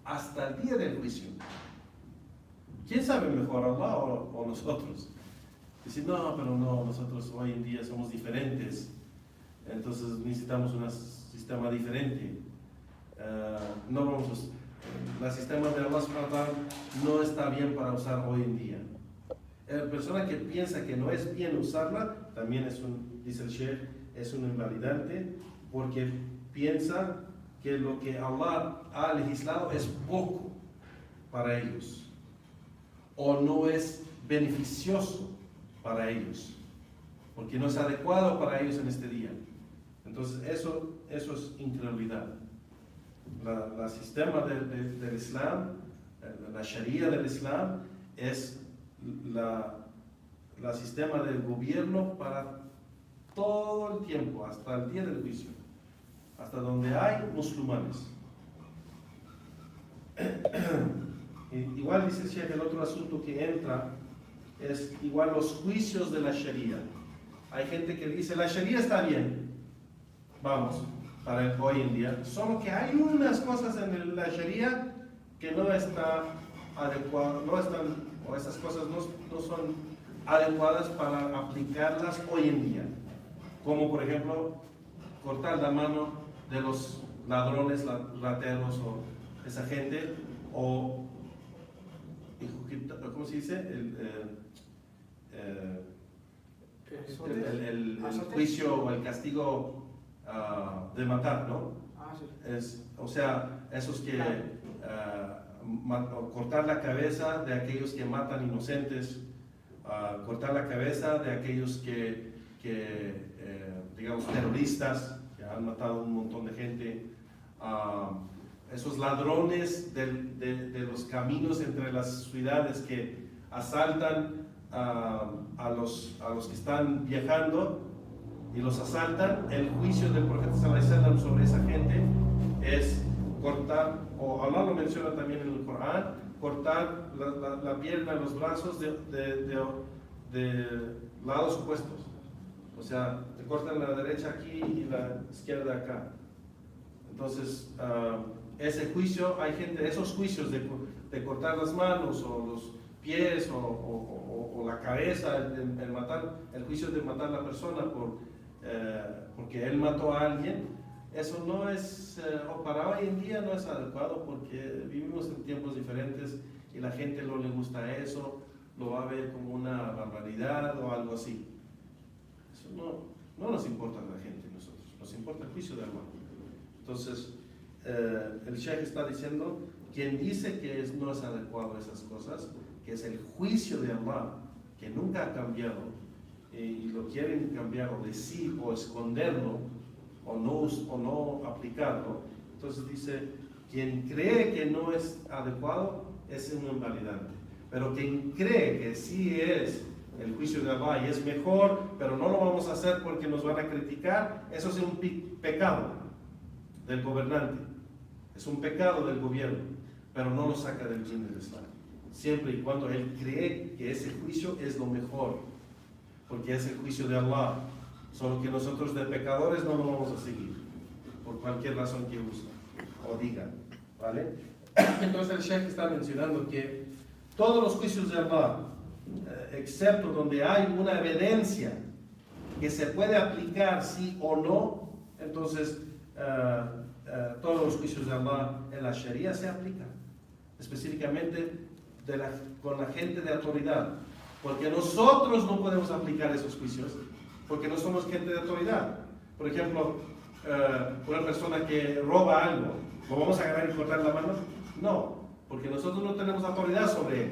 hasta el día del juicio. ¿Quién sabe mejor, Allah o nosotros? Dicen, no, pero no, nosotros hoy en día somos diferentes, entonces necesitamos un sistema diferente. No vamos el sistema de Allah subhanahu wa ta'ala no está bien para usar hoy en día. La persona que piensa que no es bien usarla, también dice el Sheikh, es un invalidante, porque piensa que lo que Allah ha legislado es poco para ellos o no es beneficioso para ellos, porque no es adecuado para ellos en este día. Entonces eso es incredulidad. El sistema del Islam, la Sharia del Islam, es la sistema del gobierno para todo el tiempo, hasta el día del juicio, hasta donde hay musulmanes. Igual dice el Sheikh, el otro asunto que entra es igual los juicios de la Sharia. Hay gente que dice, la Sharia está bien, vamos, para hoy en día, solo que hay unas cosas en la Sharia que no está adecuadas, o esas cosas no son adecuadas para aplicarlas hoy en día, como por ejemplo cortar la mano de los ladrones, rateros o esa gente, o ¿cómo se dice? El juicio o el castigo de matar, ¿no? Sí. O sea, esos que cortar la cabeza de aquellos que matan inocentes, cortar la cabeza de aquellos que digamos, terroristas que han matado un montón de gente, esos ladrones de los caminos entre las ciudades que asaltan a los que están viajando y los asaltan. El juicio del profeta sallallahu alaihi wasallam sobre esa gente es cortar, o Allah lo menciona también en el Corán, cortar la pierna, los brazos de lados opuestos. O sea, te cortan la derecha aquí y la izquierda acá. Entonces, ese juicio, hay gente, esos juicios de cortar las manos o los pies o la cabeza, el juicio de matar a la persona porque él mató a alguien, eso no es, o para hoy en día no es adecuado, porque vivimos en tiempos diferentes y la gente no le gusta eso, lo va a ver como una barbaridad o algo así. Eso no nos importa a la gente, nosotros, nos importa el juicio de Allah. Entonces, el Sheikh está diciendo, quien dice que no es adecuado esas cosas, que es el juicio de Allah, que nunca ha cambiado, y lo quieren cambiar o decir o esconderlo o no aplicarlo, entonces dice, quien cree que no es adecuado es un invalidante, pero quien cree que sí es el juicio de Allah y es mejor, pero no lo vamos a hacer porque nos van a criticar, eso es un pecado del gobernante, es un pecado del gobierno, pero no lo saca del din del Islam, siempre y cuando él cree que ese juicio es lo mejor, porque es el juicio de Allah, solo que nosotros de pecadores no lo vamos a seguir, por cualquier razón que use o diga, ¿vale? Entonces el Sheikh está mencionando que todos los juicios de Allah, excepto donde hay una evidencia que se puede aplicar sí o no, entonces todos los juicios de Allah en la Sharia se aplican, específicamente con la gente de autoridad, porque nosotros no podemos aplicar esos juicios, porque no somos gente de autoridad. Por ejemplo, una persona que roba algo, ¿lo vamos a agarrar y cortar la mano? No, porque nosotros no tenemos autoridad sobre él.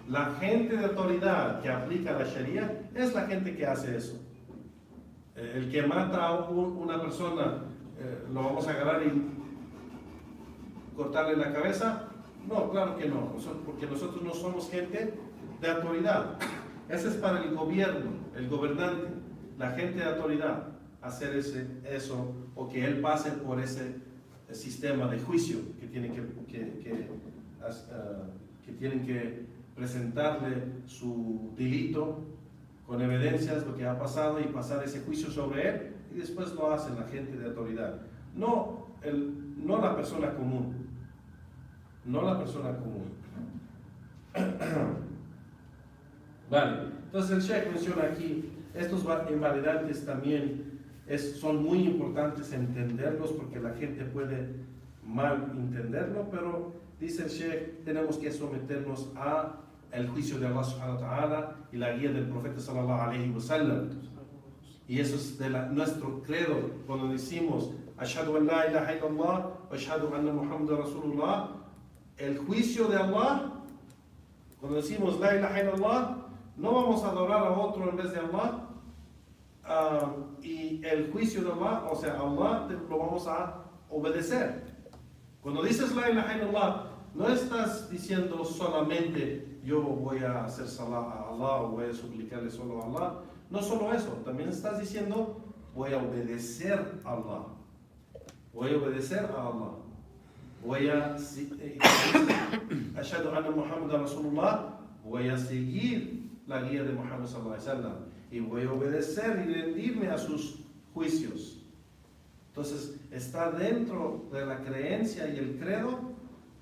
La gente de autoridad que aplica la Sharia es la gente que hace eso. El que mata a una persona, ¿lo vamos a agarrar y cortarle la cabeza? No, claro que no, porque nosotros no somos gente de autoridad. Ese es para el gobierno, el gobernante, la gente de autoridad, hacer eso, o que él pase por ese sistema de juicio que tienen que presentarle su delito con evidencias, lo que ha pasado, y pasar ese juicio sobre él, y después lo hacen la gente de autoridad. No la persona común. No la persona común. Vale, entonces el Sheikh menciona aquí, estos invalidantes también son muy importantes entenderlos, porque la gente puede mal entenderlo, pero dice el Sheikh, tenemos que someternos a el juicio de Allah subhanahu wa ta'ala y la guía del profeta sallallahu alaihi wasallam. Y eso es nuestro credo, cuando decimos Ashhadu an la ilaha illallah wa ashhadu anna Muhammadan Rasulullah, el juicio de Allah, cuando decimos la ilaha illallah, no vamos a adorar a otro en vez de Allah, y el juicio de Allah, o sea, Allah lo vamos a obedecer. Cuando dices la ilaha illallah, no estás diciendo solamente yo voy a hacer salah a Allah o voy a suplicarle solo a Allah. No solo eso, también estás diciendo voy a obedecer a Allah. Voy a obedecer a Allah. Voy a Ashhadu anna Muhammadan Rasulullah, voy a seguir la guía de Muhammad sallallahu alaihi wasallam y voy a obedecer y rendirme a sus juicios. Entonces, está dentro de la creencia y el credo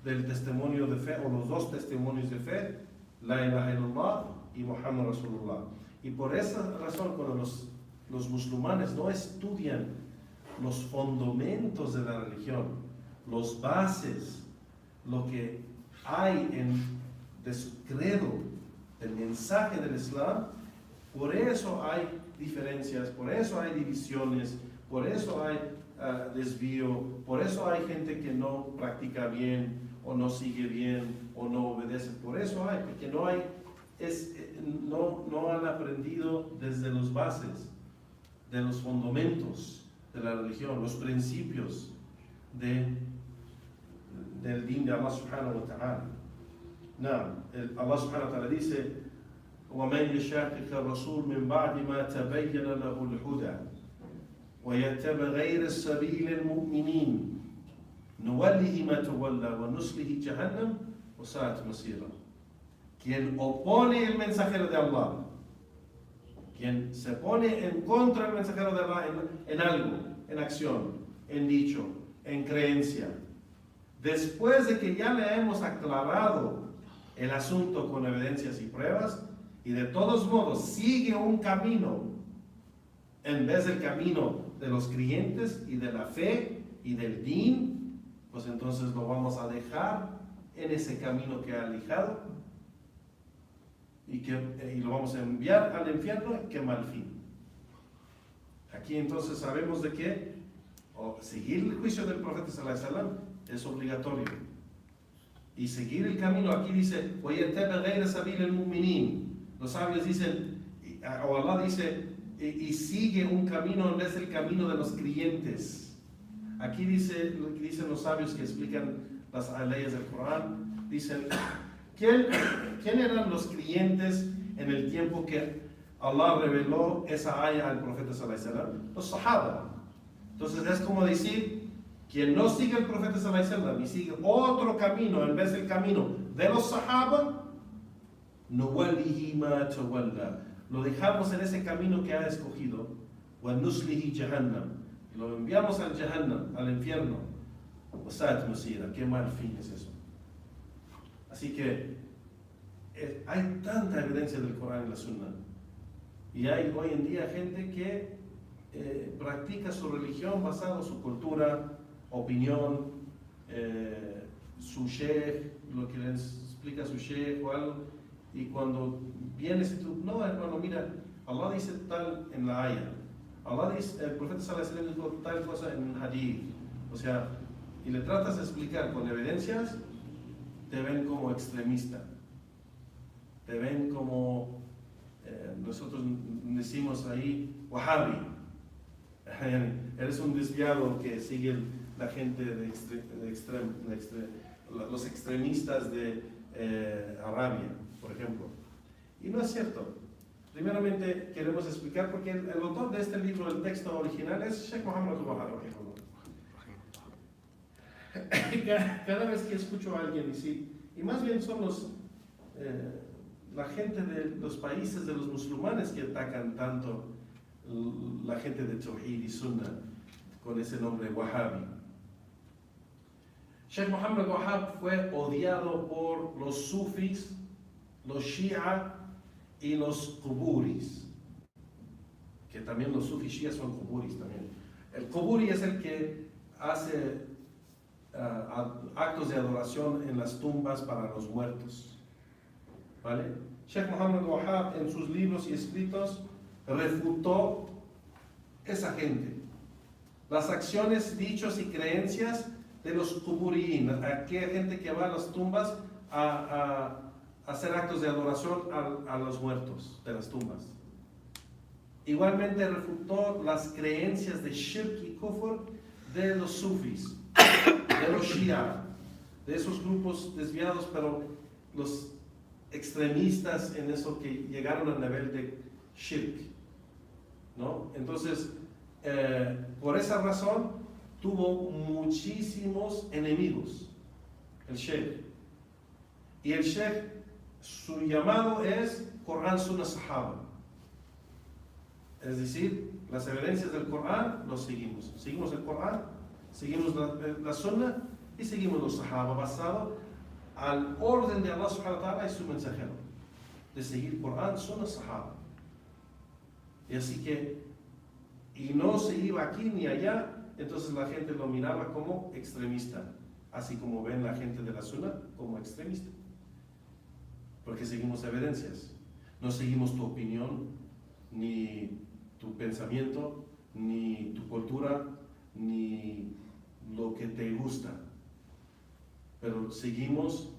del testimonio de fe, o los dos testimonios de fe, la ilaha illallah y Muhammad Rasulullah. Y por esa razón, cuando los musulmanes no estudian los fundamentos de la religión, los bases, lo que hay de su credo, el mensaje del Islam, por eso hay diferencias, por eso hay divisiones, por eso hay desvío, por eso hay gente que no practica bien, o no sigue bien, o no obedece. Por eso hay, porque no han aprendido desde los bases, de los fundamentos de la religión, los principios del din de Allah subhanahu wa ta'ala. Allah subhanahu wa ta'ala dice: وَمَنْ يُشَاقِقَ الرَّسُولَ مِنْ بَعْدِ مَا تَبَيَّنَ لَهُ الْهُدَى وَيَتَّبِعْ غَيْرَ سَبِيلِ الْمُؤْمِنِينَ نُوَلِّهِ مَا تَوَلَّى وَنُصْلِهِ جَهَنَّمَ وَسَاءَتْ مَصِيرًا. Quien opone el mensajero de Allah, quien se pone en contra del mensajero de Allah en algo, en acción, en dicho, en creencia, después de que ya le hemos aclarado el asunto con evidencias y pruebas, y de todos modos sigue un camino en vez del camino de los creyentes y de la fe y del din, pues entonces lo vamos a dejar en ese camino que ha alejado y lo vamos a enviar al infierno que mal fin. Aquí entonces sabemos de que seguir el juicio del profeta sallallahu alaihi wasallam es obligatorio, y seguir el camino. Aquí dice los sabios dicen, o Allah dice, y sigue un camino en vez del camino de los creyentes. Aquí dice lo que dicen los sabios que explican las leyes del Corán. Dicen, ¿quién eran los creyentes en el tiempo que Allah reveló esa ayah al profeta sallallahu alaihi wasallam? Los sahaba. Entonces es como decir, quien no sigue al profeta sallallahu alaihi wasallam y sigue otro camino en vez del camino de los sahaba, nuwallihi ma tawalla, lo dejamos en ese camino que ha escogido, wa nuslihi jahannam, y lo enviamos al jahannam, al infierno. Wasa'at masira, qué mal fin es eso. Así que hay tanta evidencia del Corán y la Sunna, y hay hoy en día gente que practica su religión basada en su cultura, opinión, su sheikh, lo que les explica su sheikh o algo, y cuando vienes y tú, no hermano, mira, Allah dice tal en la ayah, Allah dice, el profeta sallallahu alaihi wasallam dijo tal cosa en un hadith, o sea, y le tratas de explicar con evidencias, te ven como extremista, te ven como, nosotros decimos ahí, wahabi, eres un desviado que sigue la gente los extremistas de Arabia, por ejemplo. Y no es cierto. Primeramente queremos explicar, porque el autor de este libro, el texto original, es Sheikh Muhammad al-Wahhab. Cada vez que escucho a alguien decir, y más bien son la gente de los países de los musulmanes que atacan tanto la gente de Tawhid y Sunnah con ese nombre Wahhabi. Sheikh Muhammad al-Wahhab fue odiado por los sufis, los shia y los quburis, que también los sufis y shia son quburis también. El quburi es el que hace actos de adoración en las tumbas para los muertos, ¿vale? Sheikh Muhammad al-Wahhab en sus libros y escritos refutó esa gente, las acciones, dichos y creencias de los kuburín, aquella gente que va a las tumbas a hacer actos de adoración a los muertos de las tumbas. Igualmente refutó las creencias de shirk y kufr de los sufis, de los shia, de esos grupos desviados, pero los extremistas en eso que llegaron al nivel de shirk, ¿no? Entonces, por esa razón tuvo muchísimos enemigos el sheikh, y el sheikh, su llamado es Corán, Sunna, Sahaba, es decir, las evidencias del Corán los seguimos el Corán, seguimos la Sunna y seguimos los Sahaba, basado al orden de Allah subhanahu wa ta'ala y su mensajero, de seguir Corán, Sunna, Sahaba. Y así que, y no se iba aquí ni allá, entonces la gente lo miraba como extremista, así como ven la gente de la Sunna como extremista, porque seguimos evidencias, no seguimos tu opinión, ni tu pensamiento, ni tu cultura, ni lo que te gusta, pero seguimos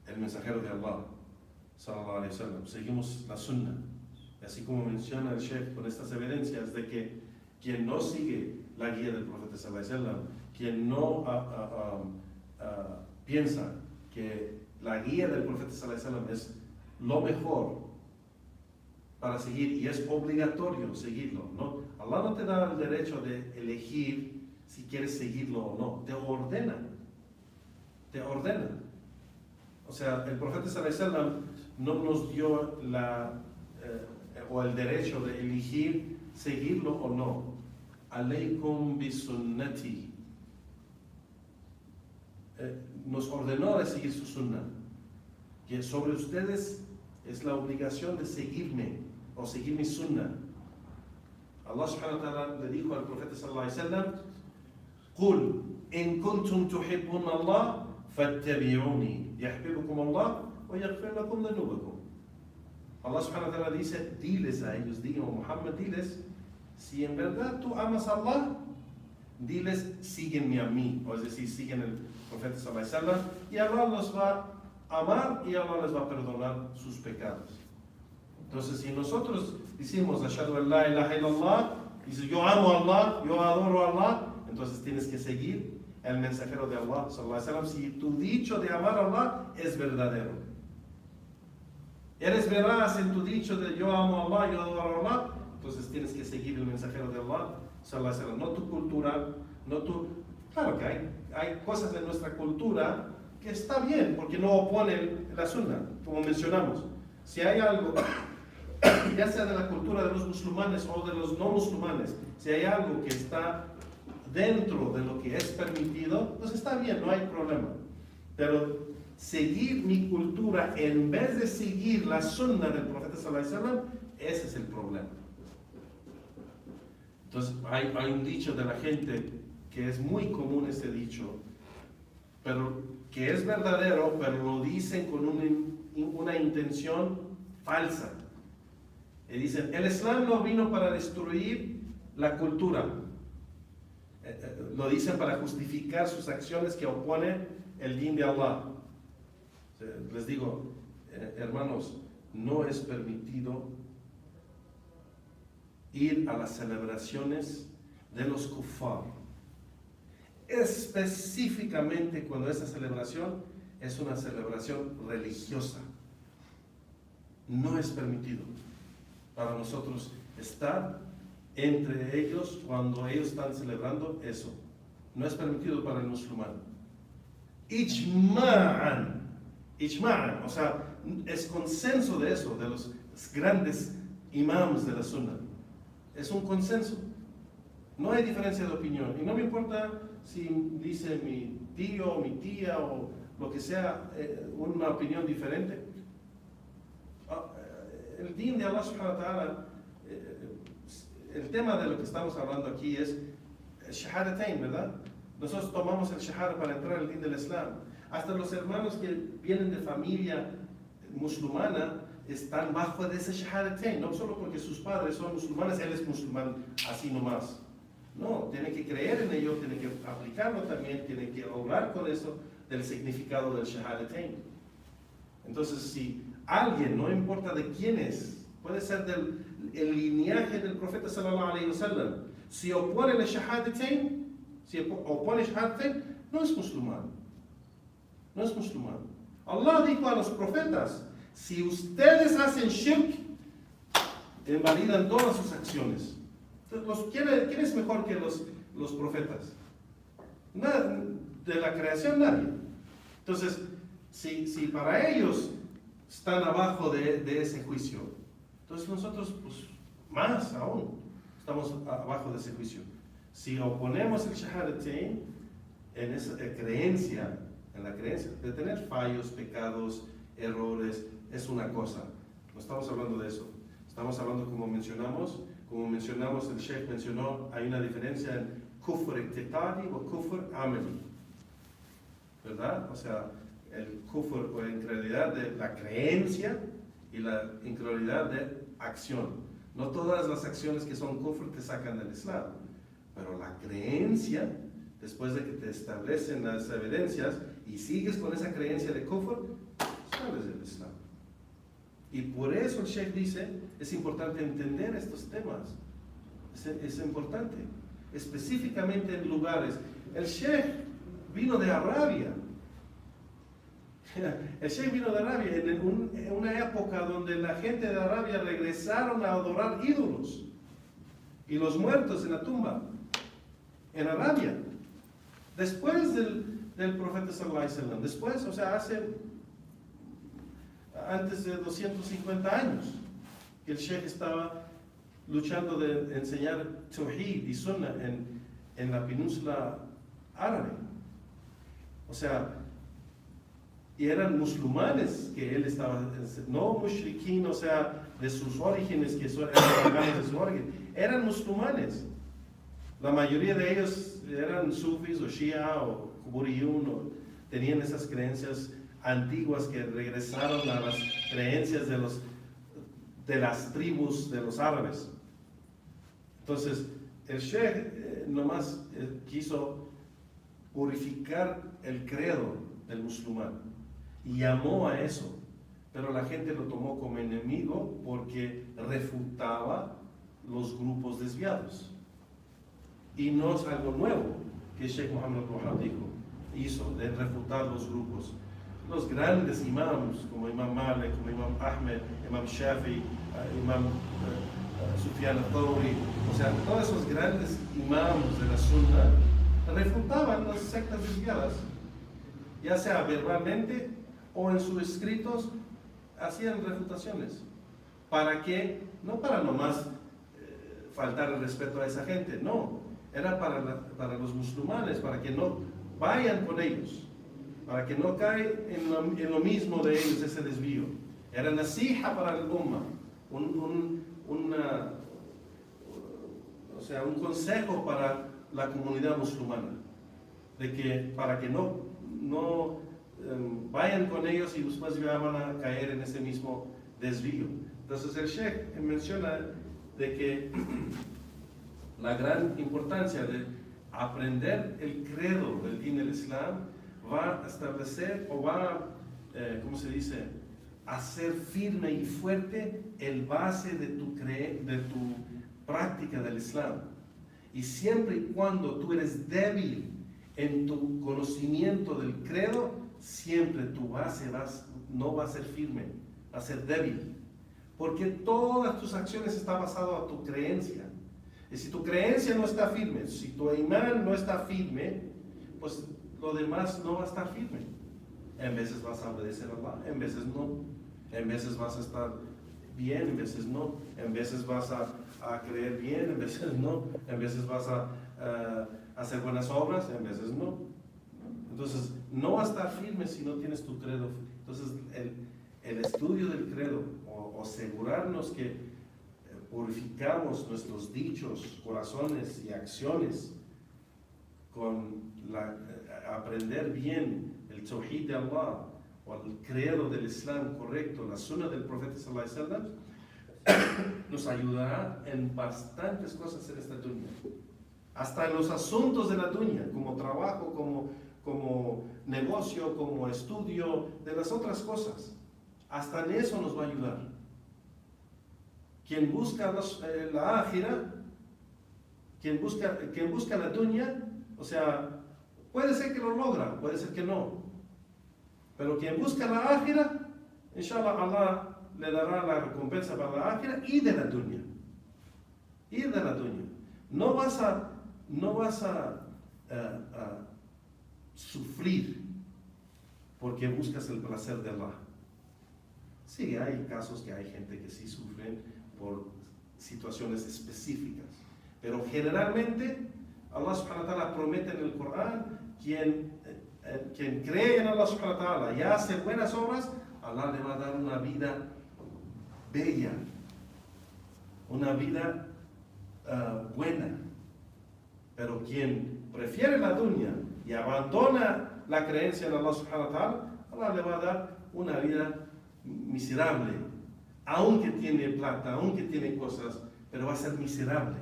el mensajero de Allah, sallallahu alaihi wasallam, seguimos la Sunna. Así como menciona el Sheikh con estas evidencias de que quien no sigue la guía del profeta sallallahu alaihi wasallam, quien no piensa que la guía del profeta sallallahu alaihi wasallam es lo mejor para seguir y es obligatorio seguirlo, ¿no? Allah no te da el derecho de elegir si quieres seguirlo o no, te ordena. O sea, el profeta sallallahu alaihi wasallam no nos dio o el derecho de elegir seguirlo o no. Alaykum bi sunnati. Nos ordenó de seguir su sunna, que sobre ustedes es la obligación de seguirme o seguir mi sunna. Allah subhanahu wa ta'ala le dijo al profeta sallallahu alaihi wasallam: "Qul in kuntum tuhibbuna Allah fattabi'uni yahbibkum Allah wa yaghfir lakum dhunubakum." Allah subhanahu wa ta'ala dice, diles a ellos, Muhammad, diles, si en verdad tú amas a Allah, diles, síguenme a mí, o es decir, siguen el profeta sallallahu alaihi wasallam, y Allah los va a amar y Allah les va a perdonar sus pecados. Entonces, si nosotros decimos, ashhadu an la ilaha illallah, dices, yo amo a Allah, yo adoro a Allah, entonces tienes que seguir el mensajero de Allah, sallallahu alaihi wasallam, si tu dicho de amar a Allah es verdadero. Eres veraz en tu dicho de yo amo a Allah, yo adoro a Allah, entonces tienes que seguir el mensajero de Allah, sallallahu alaihi wasallam, no tu cultura, no tu... Claro que hay cosas de nuestra cultura que está bien, porque no oponen la sunna, como mencionamos. Si hay algo, ya sea de la cultura de los musulmanes o de los no musulmanes, si hay algo que está dentro de lo que es permitido, pues está bien, no hay problema. Pero seguir mi cultura en vez de seguir la sunna del profeta sallallahu alaihi wasallam, ese es el problema. Entonces hay un dicho de la gente que es muy común, ese dicho, pero que es verdadero, pero lo dicen con una intención falsa. Y dicen, el Islam no vino para destruir la cultura. Lo dicen para justificar sus acciones que oponen el din de Allah. Les digo, hermanos, no es permitido ir a las celebraciones de los kuffar, específicamente cuando esa celebración es una celebración religiosa. No es permitido para nosotros estar entre ellos cuando ellos están celebrando eso. No es permitido para el musulmán. Ijma'an, o sea, es consenso de eso, de los grandes imams de la sunna. Es un consenso. No hay diferencia de opinión. Y no me importa si dice mi tío o mi tía o lo que sea, una opinión diferente. El din de Allah subhanahu wa ta'ala, el tema de lo que estamos hablando aquí es el shahadatain, ¿verdad? Nosotros tomamos el shahada para entrar al din del Islam. Hasta los hermanos que vienen de familia musulmana están bajo de ese shahadatain, no solo porque sus padres son musulmanes, él es musulmán así nomás. No, tiene que creer en ello, tiene que aplicarlo también, tiene que obrar con eso del significado del Shahadatain. Entonces, si alguien, no importa de quién es, puede ser del el lineaje del profeta sallallahu alaihi wasallam, si opone el Shahadatain, no es musulmán. No es musulmán. Allah dijo a los profetas, si ustedes hacen shirk, invalidan todas sus acciones. Entonces, ¿quién es mejor que los profetas? De la creación nadie. Entonces, si para ellos están abajo de ese juicio, entonces nosotros, pues, más aún, estamos abajo de ese juicio. Si oponemos el Shahadatain en esa creencia, en la creencia de tener fallos, pecados, errores, es una cosa. No estamos hablando de eso. Estamos hablando, como mencionamos, el Sheikh mencionó, hay una diferencia en kufr i'tiqadi o kufr amali, ¿verdad? O sea, el kufr o incredulidad de la creencia y la incredulidad de acción. No todas las acciones que son kufr te sacan del Islam, pero la creencia, después de que te establecen las evidencias y sigues con esa creencia de kufr, sales del Islam. Y por eso el Sheikh dice, es importante entender estos temas. Es importante, específicamente en lugares. El Sheikh vino de Arabia. El Sheikh vino de Arabia en una época donde la gente de Arabia regresaron a adorar ídolos y los muertos en la tumba, en Arabia. Después del profeta sallallahu alaihi wasallam, después, o sea, antes de 250 años, que el Sheikh estaba luchando de enseñar Tawhid y Sunnah en la península árabe. O sea, y eran musulmanes que él estaba, no mushrikin, o sea, de sus orígenes, que eran paganos de su origen, eran musulmanes. La mayoría de ellos eran sufis o shia o kuburiyun, o tenían esas creencias antiguas que regresaron a las creencias de las tribus de los árabes. Entonces, el Sheikh nomás quiso purificar el credo del musulmán y llamó a eso, pero la gente lo tomó como enemigo porque refutaba los grupos desviados. Y no es algo nuevo que Sheikh Muhammad al-Wahhab hizo de refutar los grupos. Los grandes imams como Imam Malik, como Imam Ahmed, Imam Shafi, Imam Sufyan al-Thawri, o sea, todos esos grandes imams de la Sunna refutaban las sectas desviadas, ya sea verbalmente o en sus escritos, hacían refutaciones. ¿Para qué? No para nomás faltar el respeto a esa gente, no, era para los musulmanes, para que no vayan con ellos, para que no caigan en lo mismo de ellos, ese desvío. Era nasija para el umma, un consejo para la comunidad musulmana, de que para que no vayan con ellos y después ya van a caer en ese mismo desvío. Entonces el Sheikh menciona de que la gran importancia de aprender el credo del din del Islam va a establecer o va a, ¿cómo se dice?, hacer firme y fuerte el base de tu práctica del Islam. Y siempre y cuando tú eres débil en tu conocimiento del credo, siempre tu base no va a ser firme, va a ser débil. Porque todas tus acciones están basadas a tu creencia. Y si tu creencia no está firme, si tu imán no está firme, pues lo demás no va a estar firme. En veces vas a obedecer a Allah, en veces no. En veces vas a estar bien, en veces no. En veces vas a creer bien, en veces no. En veces vas a hacer buenas obras, en veces no. Entonces, no va a estar firme si no tienes tu credo. Entonces, el estudio del credo, o asegurarnos que purificamos nuestros dichos, corazones y acciones con aprender bien el Tawhid de Allah, o el credo del Islam correcto, la Sunna del Profeta sallallahu alaihi wasallam, nos ayudará en bastantes cosas en esta dunya. hasta en los asuntos de la dunya, como trabajo, como negocio, como estudio, de las otras cosas. Hasta en eso nos va a ayudar. Quien busca la ájira, quien busca la dunya, o sea, puede ser que lo logra, puede ser que no. Pero quien busca la ájira, inshallah Allah le dará la recompensa para la ájira y de la dunya. Y de la dunya. No vas a sufrir porque buscas el placer de Allah. Sí, hay casos que hay gente que sí sufren por situaciones específicas, pero generalmente Allah subhanahu wa ta'ala promete en el Corán, quien cree en Allah subhanahu wa ta'ala y hace buenas obras, Allah le va a dar una vida bella, una vida buena. Pero quien prefiere la dunya y abandona la creencia en Allah subhanahu wa ta'ala, Allah le va a dar una vida miserable, aunque tiene plata, aunque tiene cosas, pero va a ser miserable.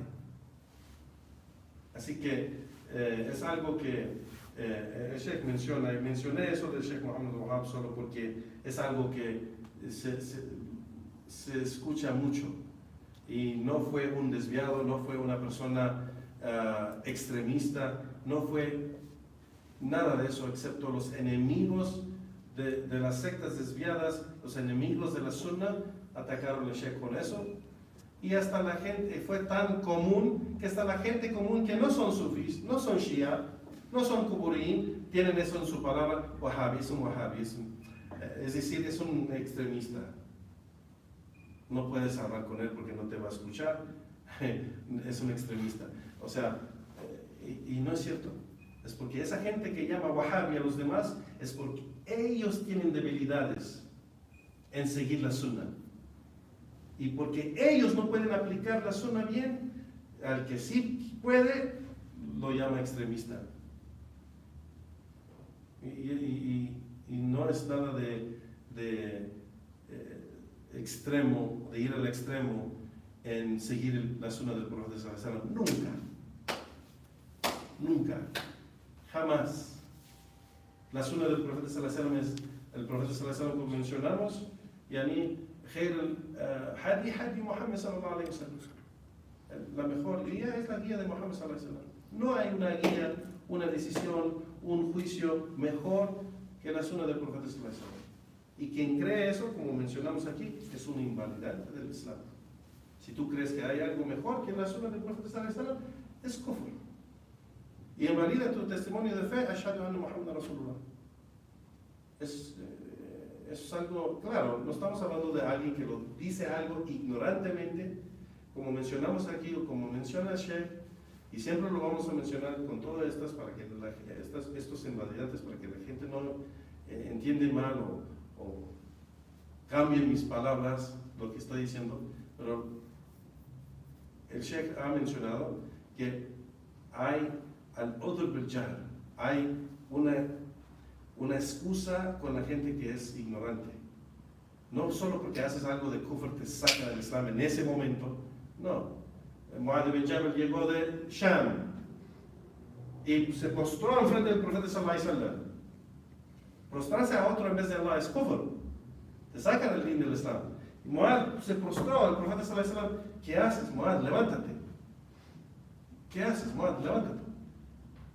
Así que es algo que el Sheikh menciona, y mencioné eso del Sheikh Muhammad al-Wahhab solo porque es algo que se escucha mucho, y no fue un desviado, no fue una persona extremista, no fue nada de eso, excepto los enemigos de las sectas desviadas, los enemigos de la Sunna, atacaron al Sheikh con eso. Y hasta la gente, fue tan común, que hasta la gente común que no son sufís, no son shia, no son kuburín, tienen eso en su palabra, wahhabi, es un wahhabi, es decir, es un extremista. No puedes hablar con él porque no te va a escuchar, es un extremista. O sea, y no es cierto. Es porque esa gente que llama wahhabi a los demás, es porque ellos tienen debilidades en seguir la sunna. Y porque ellos no pueden aplicar la sunna bien, al que sí puede, lo llama extremista. Y no es nada de extremo, de ir al extremo en seguir la sunna del profeta sallallahu alaihi wasallam. Nunca, jamás. La sunna del profeta sallallahu alaihi wasallam es el profeta sallallahu alaihi wasallam, como mencionamos, yani خير hadi Muhammad sallallahu alaihi wasallam. La mejor guía es la guía de Muhammad sallallahu alaihi wasallam. No hay una guía, una decisión, un juicio mejor que la sunna del profeta sallallahu alaihi wasallam. Y quien cree eso, como mencionamos aquí, es un invalidante del Islam. Si tú crees que hay algo mejor que la sunna del profeta sallallahu alaihi wasallam, es kufr. Y invalida tu testimonio de fe, ashhadu anna Muhammadan Rasulullah. Es algo, claro, no estamos hablando de alguien que lo dice algo ignorantemente, como mencionamos aquí, o como menciona el Sheikh, y siempre lo vamos a mencionar con todas estas, para que estos invalidantes, para que la gente no entiende mal o cambie mis palabras, lo que estoy diciendo, pero el Sheikh ha mencionado que hay al-udhr bil-jahl, hay una excusa con la gente que es ignorante. No solo porque haces algo de kufr te saca del Islam en ese momento, no. Mu'adh bin Jabal llegó de Sham y se postró en frente del profeta sallallahu alaihi wasallam. Prostrarse a otro en vez de Allah es kufr, te saca del din del Islam. Y Mu'adh se prostró al profeta sallallahu alaihi wasallam. ¿Qué haces, Mu'adh? Levántate. ¿Qué haces, Mu'adh? Levántate.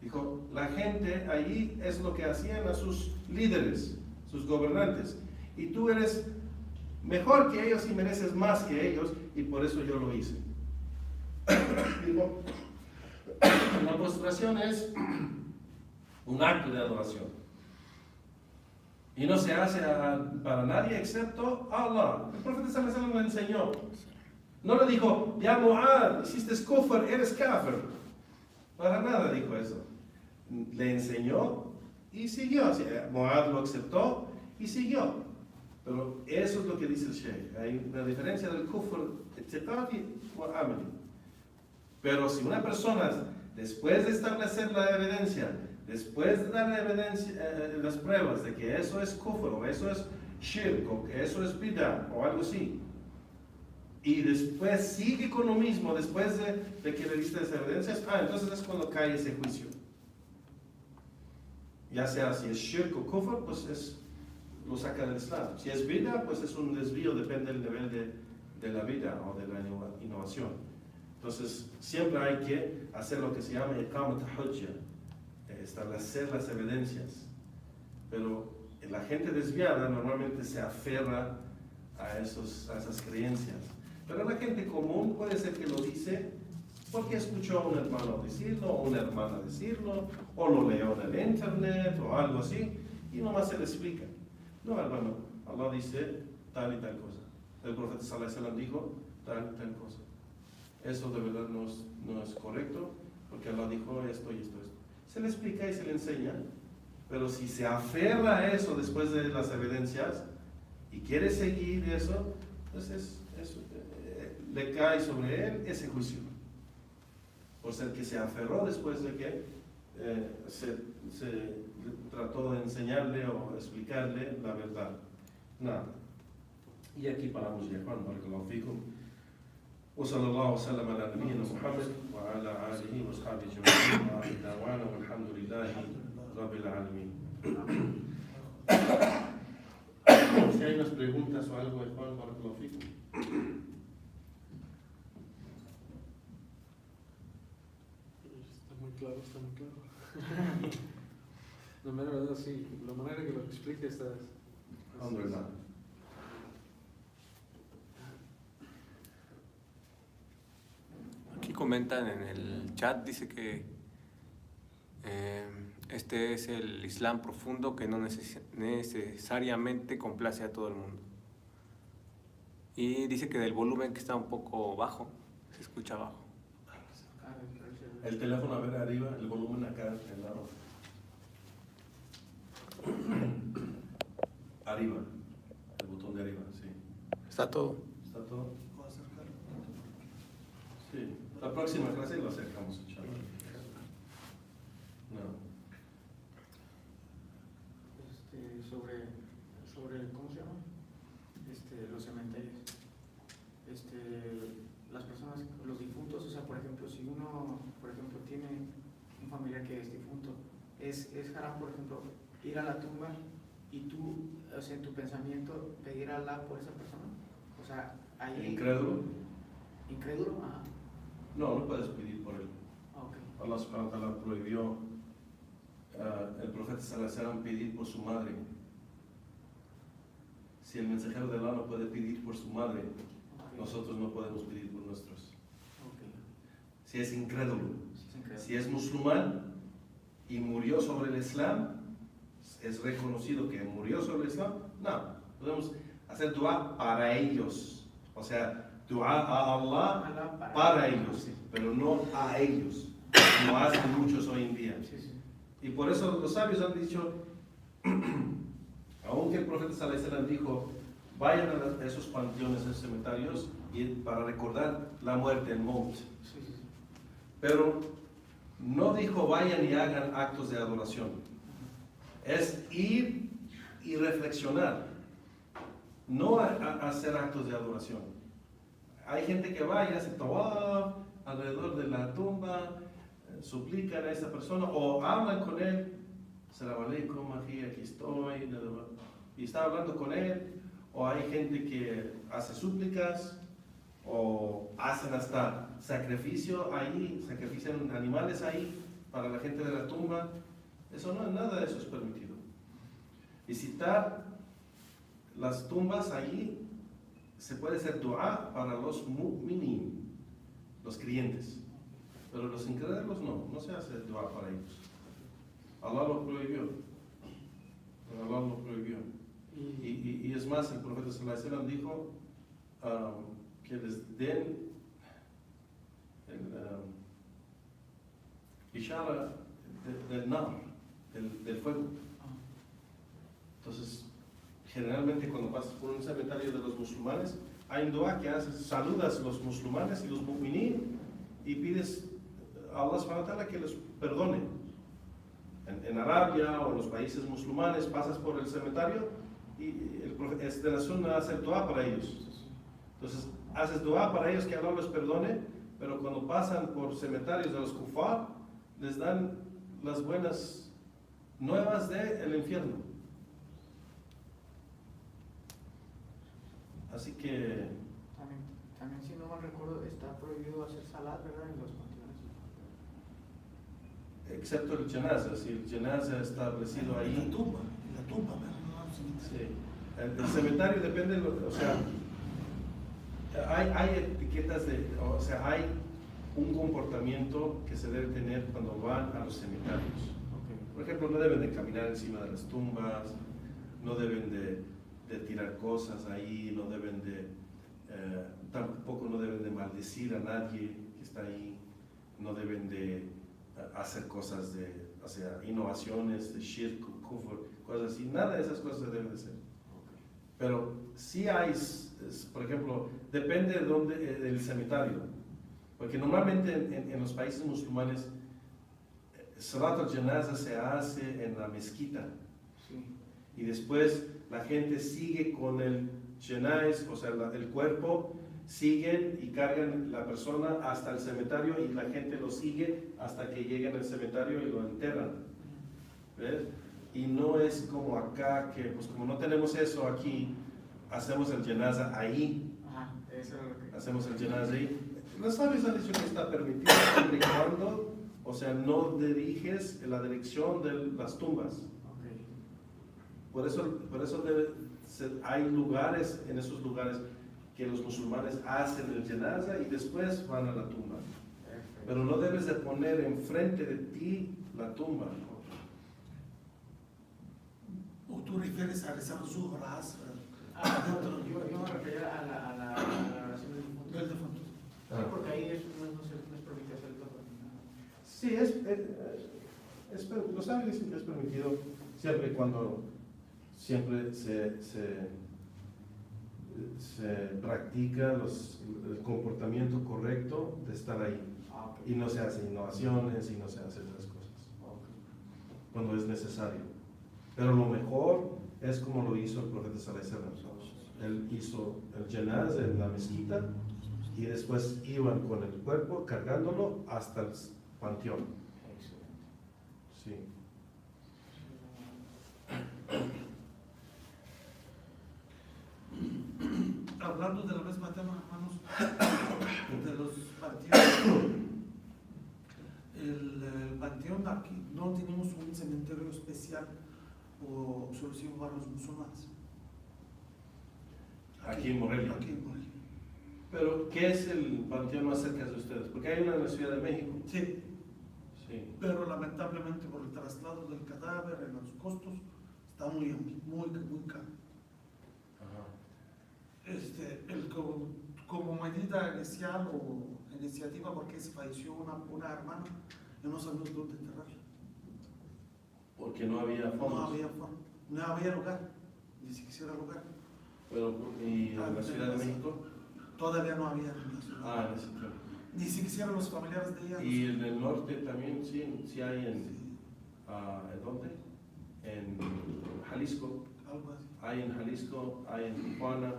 Dijo, la gente allí es lo que hacían a sus líderes, sus gobernantes. Y tú eres mejor que ellos y mereces más que ellos, y por eso yo lo hice. Dijo, la postración es un acto de adoración. Y no se hace para nadie excepto Allah. El profeta sallallahu alaihi wasallam lo enseñó. No le dijo, ya Mu'adh, hiciste kufr, eres kafir. Para nada dijo eso. Le enseñó y siguió. Mu'adh lo aceptó y siguió. Pero eso es lo que dice el Sheikh. Hay una diferencia del kufr i'tiqadi wa amali. Pero si una persona, después de establecer la evidencia, después de dar las pruebas de que eso es kufr, o eso es shirk, o que eso es bid'ah, o algo así, y después sigue con lo mismo, después de que le diste las evidencias, entonces es cuando cae ese juicio. Ya sea si es shirk o kufr, pues lo saca del Islam. Si es bid'a, pues es un desvío, depende del nivel de la bid'a o de la innovación. Entonces, siempre hay que hacer lo que se llama iqamat hujja, establecer las evidencias. Pero la gente desviada normalmente se aferra a esas creencias. Pero la gente común puede ser que lo dice porque escuchó a un hermano decirlo, o una hermana decirlo, o lo leyó en el internet, o algo así, y nomás se le explica. No, hermano, Allah dice tal y tal cosa. El profeta sallallahu alaihi wasallam dijo tal y tal cosa. Eso de verdad no es correcto, porque Allah dijo esto y esto. Se le explica y se le enseña, pero si se aferra a eso después de las evidencias y quiere seguir eso, pues le cae sobre él ese juicio. Por ser que se aferró después de que se trató de enseñarle o explicarle la verdad. Nada. Y aquí paramos ya, Juan, barakallahu fikum. وصلى الله وسلم على نبينا محمد وعلى آله وأصحابه أجمعين وآخر دعوانا والحمد لله رب العالمين. Si hay unas preguntas o algo de Juan, barakallahu fikum. Está muy claro. La verdad, sí, la manera que lo explica está... Alhamdulillah. Aquí comentan en el chat, dice que este es el Islam profundo que no necesariamente complace a todo el mundo. Y dice que del volumen que está un poco bajo, se escucha bajo. El teléfono, a ver arriba, el volumen acá al lado. Arriba, el botón de arriba, sí. ¿Está todo? ¿Está todo? Sí. La próxima clase lo acercamos, inshallah. No. Sobre ¿cómo se llama? Los cementerios. Las personas, los difuntos, o sea, por ejemplo, si uno, tiene un familiar que es difunto, es haram, por ejemplo, ir a la tumba y tú, o sea, en tu pensamiento, pedir a Allah por esa persona. O sea, ahí... ¿Incrédulo? ¿Incrédulo? Ajá. No puedes pedir por él. Okay. Allah subhanahu wa ta'ala prohibió el profeta sallallahu alaihi wasallam pedir por su madre. Si el mensajero de Allah no puede pedir por su madre, nosotros no podemos pedir por nuestros. Okay. Si es incrédulo, Sí, si es musulmán y murió sobre el Islam, es reconocido que murió sobre el Islam, no, podemos hacer dua para ellos. O sea, dua a Allah para ellos, pero no a ellos, como hacen muchos hoy en día. Sí. Y por eso los sabios han dicho, aunque el profeta sallallahu alaihi wasallam dijo, vayan a esos panteones, esos cementerios, para recordar la muerte, el maut. Sí. Pero no dijo vayan y hagan actos de adoración. Es ir y reflexionar, no hacer actos de adoración. Hay gente que va y hace tawaf alrededor de la tumba, suplican a esa persona o hablan con él. Salam alaikum, aquí estoy, y está hablando con él. O hay gente que hace súplicas o hacen hasta sacrificio ahí, sacrifician animales ahí para la gente de la tumba. Eso no, nada de eso es permitido. Visitar las tumbas ahí se puede hacer dua para los mu'minin, los creyentes, pero los incrédulos no se hace dua para ellos. Allah lo prohibió. Allah lo prohibió. Y es más, el profeta sallallahu alaihi wasallam dijo que les den el ishara del nar, del fuego. Entonces, generalmente cuando pasas por un cementerio de los musulmanes, hay un dua que haces, saludas a los musulmanes y los mu'minin y pides a Allah subhanahu wa ta'ala que los perdone. En Arabia o en los países musulmanes pasas por el cementerio y es de la sunna hacer dua para ellos. Entonces, haces dua para ellos que Allah los perdone, pero cuando pasan por cementerios de los kufar, les dan las buenas nuevas del infierno. Así que También si no mal recuerdo, está prohibido hacer salat, ¿verdad? En los panteones. excepto el janaza, si el janaza está establecido En ahí. la tumba, pero no el cementerio. Sí. El cementerio depende, o sea, hay etiquetas o sea, hay un comportamiento que se debe tener cuando van a los cementerios. Por ejemplo, no deben de caminar encima de las tumbas, no deben de tirar cosas ahí, no deben de, tampoco no deben de maldecir a nadie que está ahí, no deben de hacer cosas o sea, innovaciones de shirk, kufr, cosas así, nada de esas cosas deben de ser. Pero sí hay, por ejemplo, depende de dónde, del cementerio, porque normalmente en los países musulmanes, Salat al-Janaza se hace en la mezquita. Sí. Y después la gente sigue con el janais, o sea, el cuerpo, siguen y cargan la persona hasta el cementerio y la gente lo sigue hasta que lleguen al cementerio y lo enterran. ¿Ves? Y no es como acá, que pues como no tenemos eso aquí, hacemos el janaza ahí. Ajá, eso es lo que... Hacemos el janaza ahí. Los sabios han dicho que está permitido siempre y cuando, o sea, no diriges la dirección de las tumbas. Okay. Por eso hay lugares, en esos lugares, que los musulmanes hacen el janaza y después van a la tumba. Perfecto. Pero no debes de poner enfrente de ti la tumba. ¿O tú refieres a rezar zuhr, asr? Yo me refería a la oración del difunto. Del difunto. Porque ahí no es permitido hacer todo. Sí, los sabios dicen que es permitido siempre y cuando siempre se practica el comportamiento correcto de estar ahí. Y no se hacen innovaciones y no se hacen esas cosas. Cuando es necesario. Pero lo mejor es como lo hizo el profeta Sallallahu Alaihi Wasallam. Él hizo el janaz en la mezquita y después iban con el cuerpo cargándolo hasta el panteón. Sí. Hablando de la misma tema, hermanos, de los panteones. El panteón aquí no tenemos un cementerio especial o solución para los musulmanes. Aquí en Morelia. Aquí en Morelia. Pero, ¿qué es el panteón más cerca de ustedes? Porque hay uno en la Ciudad de México. Sí, Sí. pero lamentablemente por el traslado del cadáver en los costos está muy caro. Ajá. Como medida inicial o iniciativa, porque se falleció una hermana y no sabemos dónde enterrarla. Porque no había fondos. No había forma, no había lugar, ni si quisiera lugar. Pero, ¿y en la Ciudad de México? Todavía no había en la ciudad. Ah, en ese tiempo. Ni si quisieran los familiares de ella. Y en el norte también, sí hay en, Sí, ¿en dónde? En Jalisco. algo así. Hay en Jalisco, hay en Tijuana,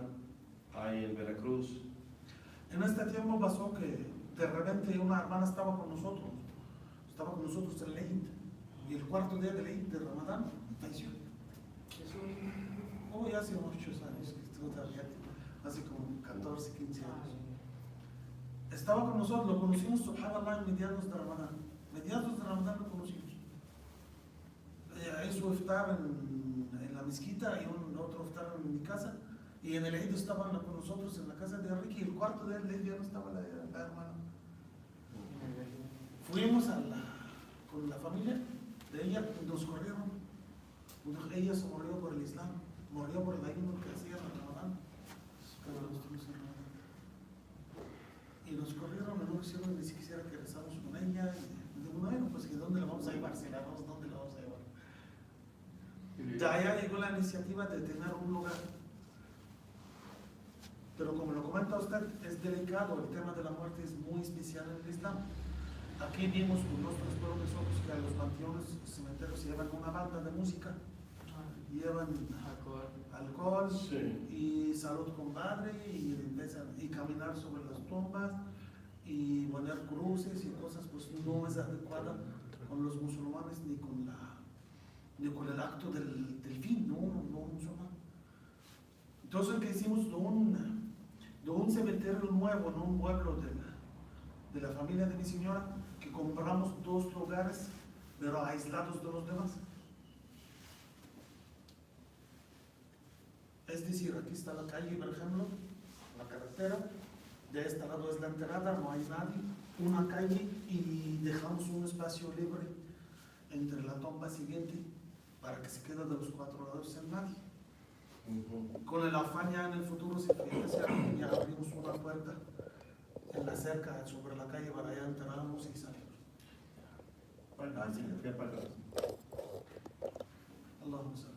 hay en Veracruz. En este tiempo pasó que de repente una hermana estaba con nosotros en Eid, y el cuarto día del Eid de Ramadán falleció. Oh, ya hace muchos años que estuvo todavía, hace como 14, 15 años. Estaba con nosotros, lo conocimos, subhanallah, en mediados de Ramadán lo conocimos. Hizo iftar en la mezquita y otro iftar en mi casa, y en el Eid estaban con nosotros en la casa de Ricky, y el cuarto de él ya no estaba la hermana. Fuimos con la familia de ella, nos corrieron. Ella se murió por el Islam, murió por el ayuno que hacían en Ramadán. Y nos corrieron, no hicieron ni siquiera que rezamos con ella. Y digo, bueno, pues ¿que dónde la vamos a llevar? Si la vamos, ¿dónde la vamos a llevar? Ya llegó la iniciativa de tener un lugar. Pero como lo comenta usted, es delicado, el tema de la muerte es muy especial en el Islam. Aquí vimos con nuestros propios ojos que a los panteones, cementerios se llevan una banda de música llevan alcohol Sí. y salud con madre y empiezan y caminar sobre las tumbas y poner cruces y cosas, pues no es adecuada con los musulmanes ni con el acto del fin, no musulmán. Entonces, ¿qué hicimos? De un cementerio nuevo en un pueblo de la familia de mi señora, que compramos 2 lugares, pero aislados de los demás. Es decir, aquí está la calle, por ejemplo, la carretera, de este lado es la entrada, no hay nadie, una calle y dejamos un espacio libre entre la tumba siguiente para que se quede de los 4 lados sin nadie. Con el afán ya en el futuro, si ya abrimos una puerta en la cerca sobre la calle para allá entramos y salimos. Para acá, sí, para acá. Allahumma salli.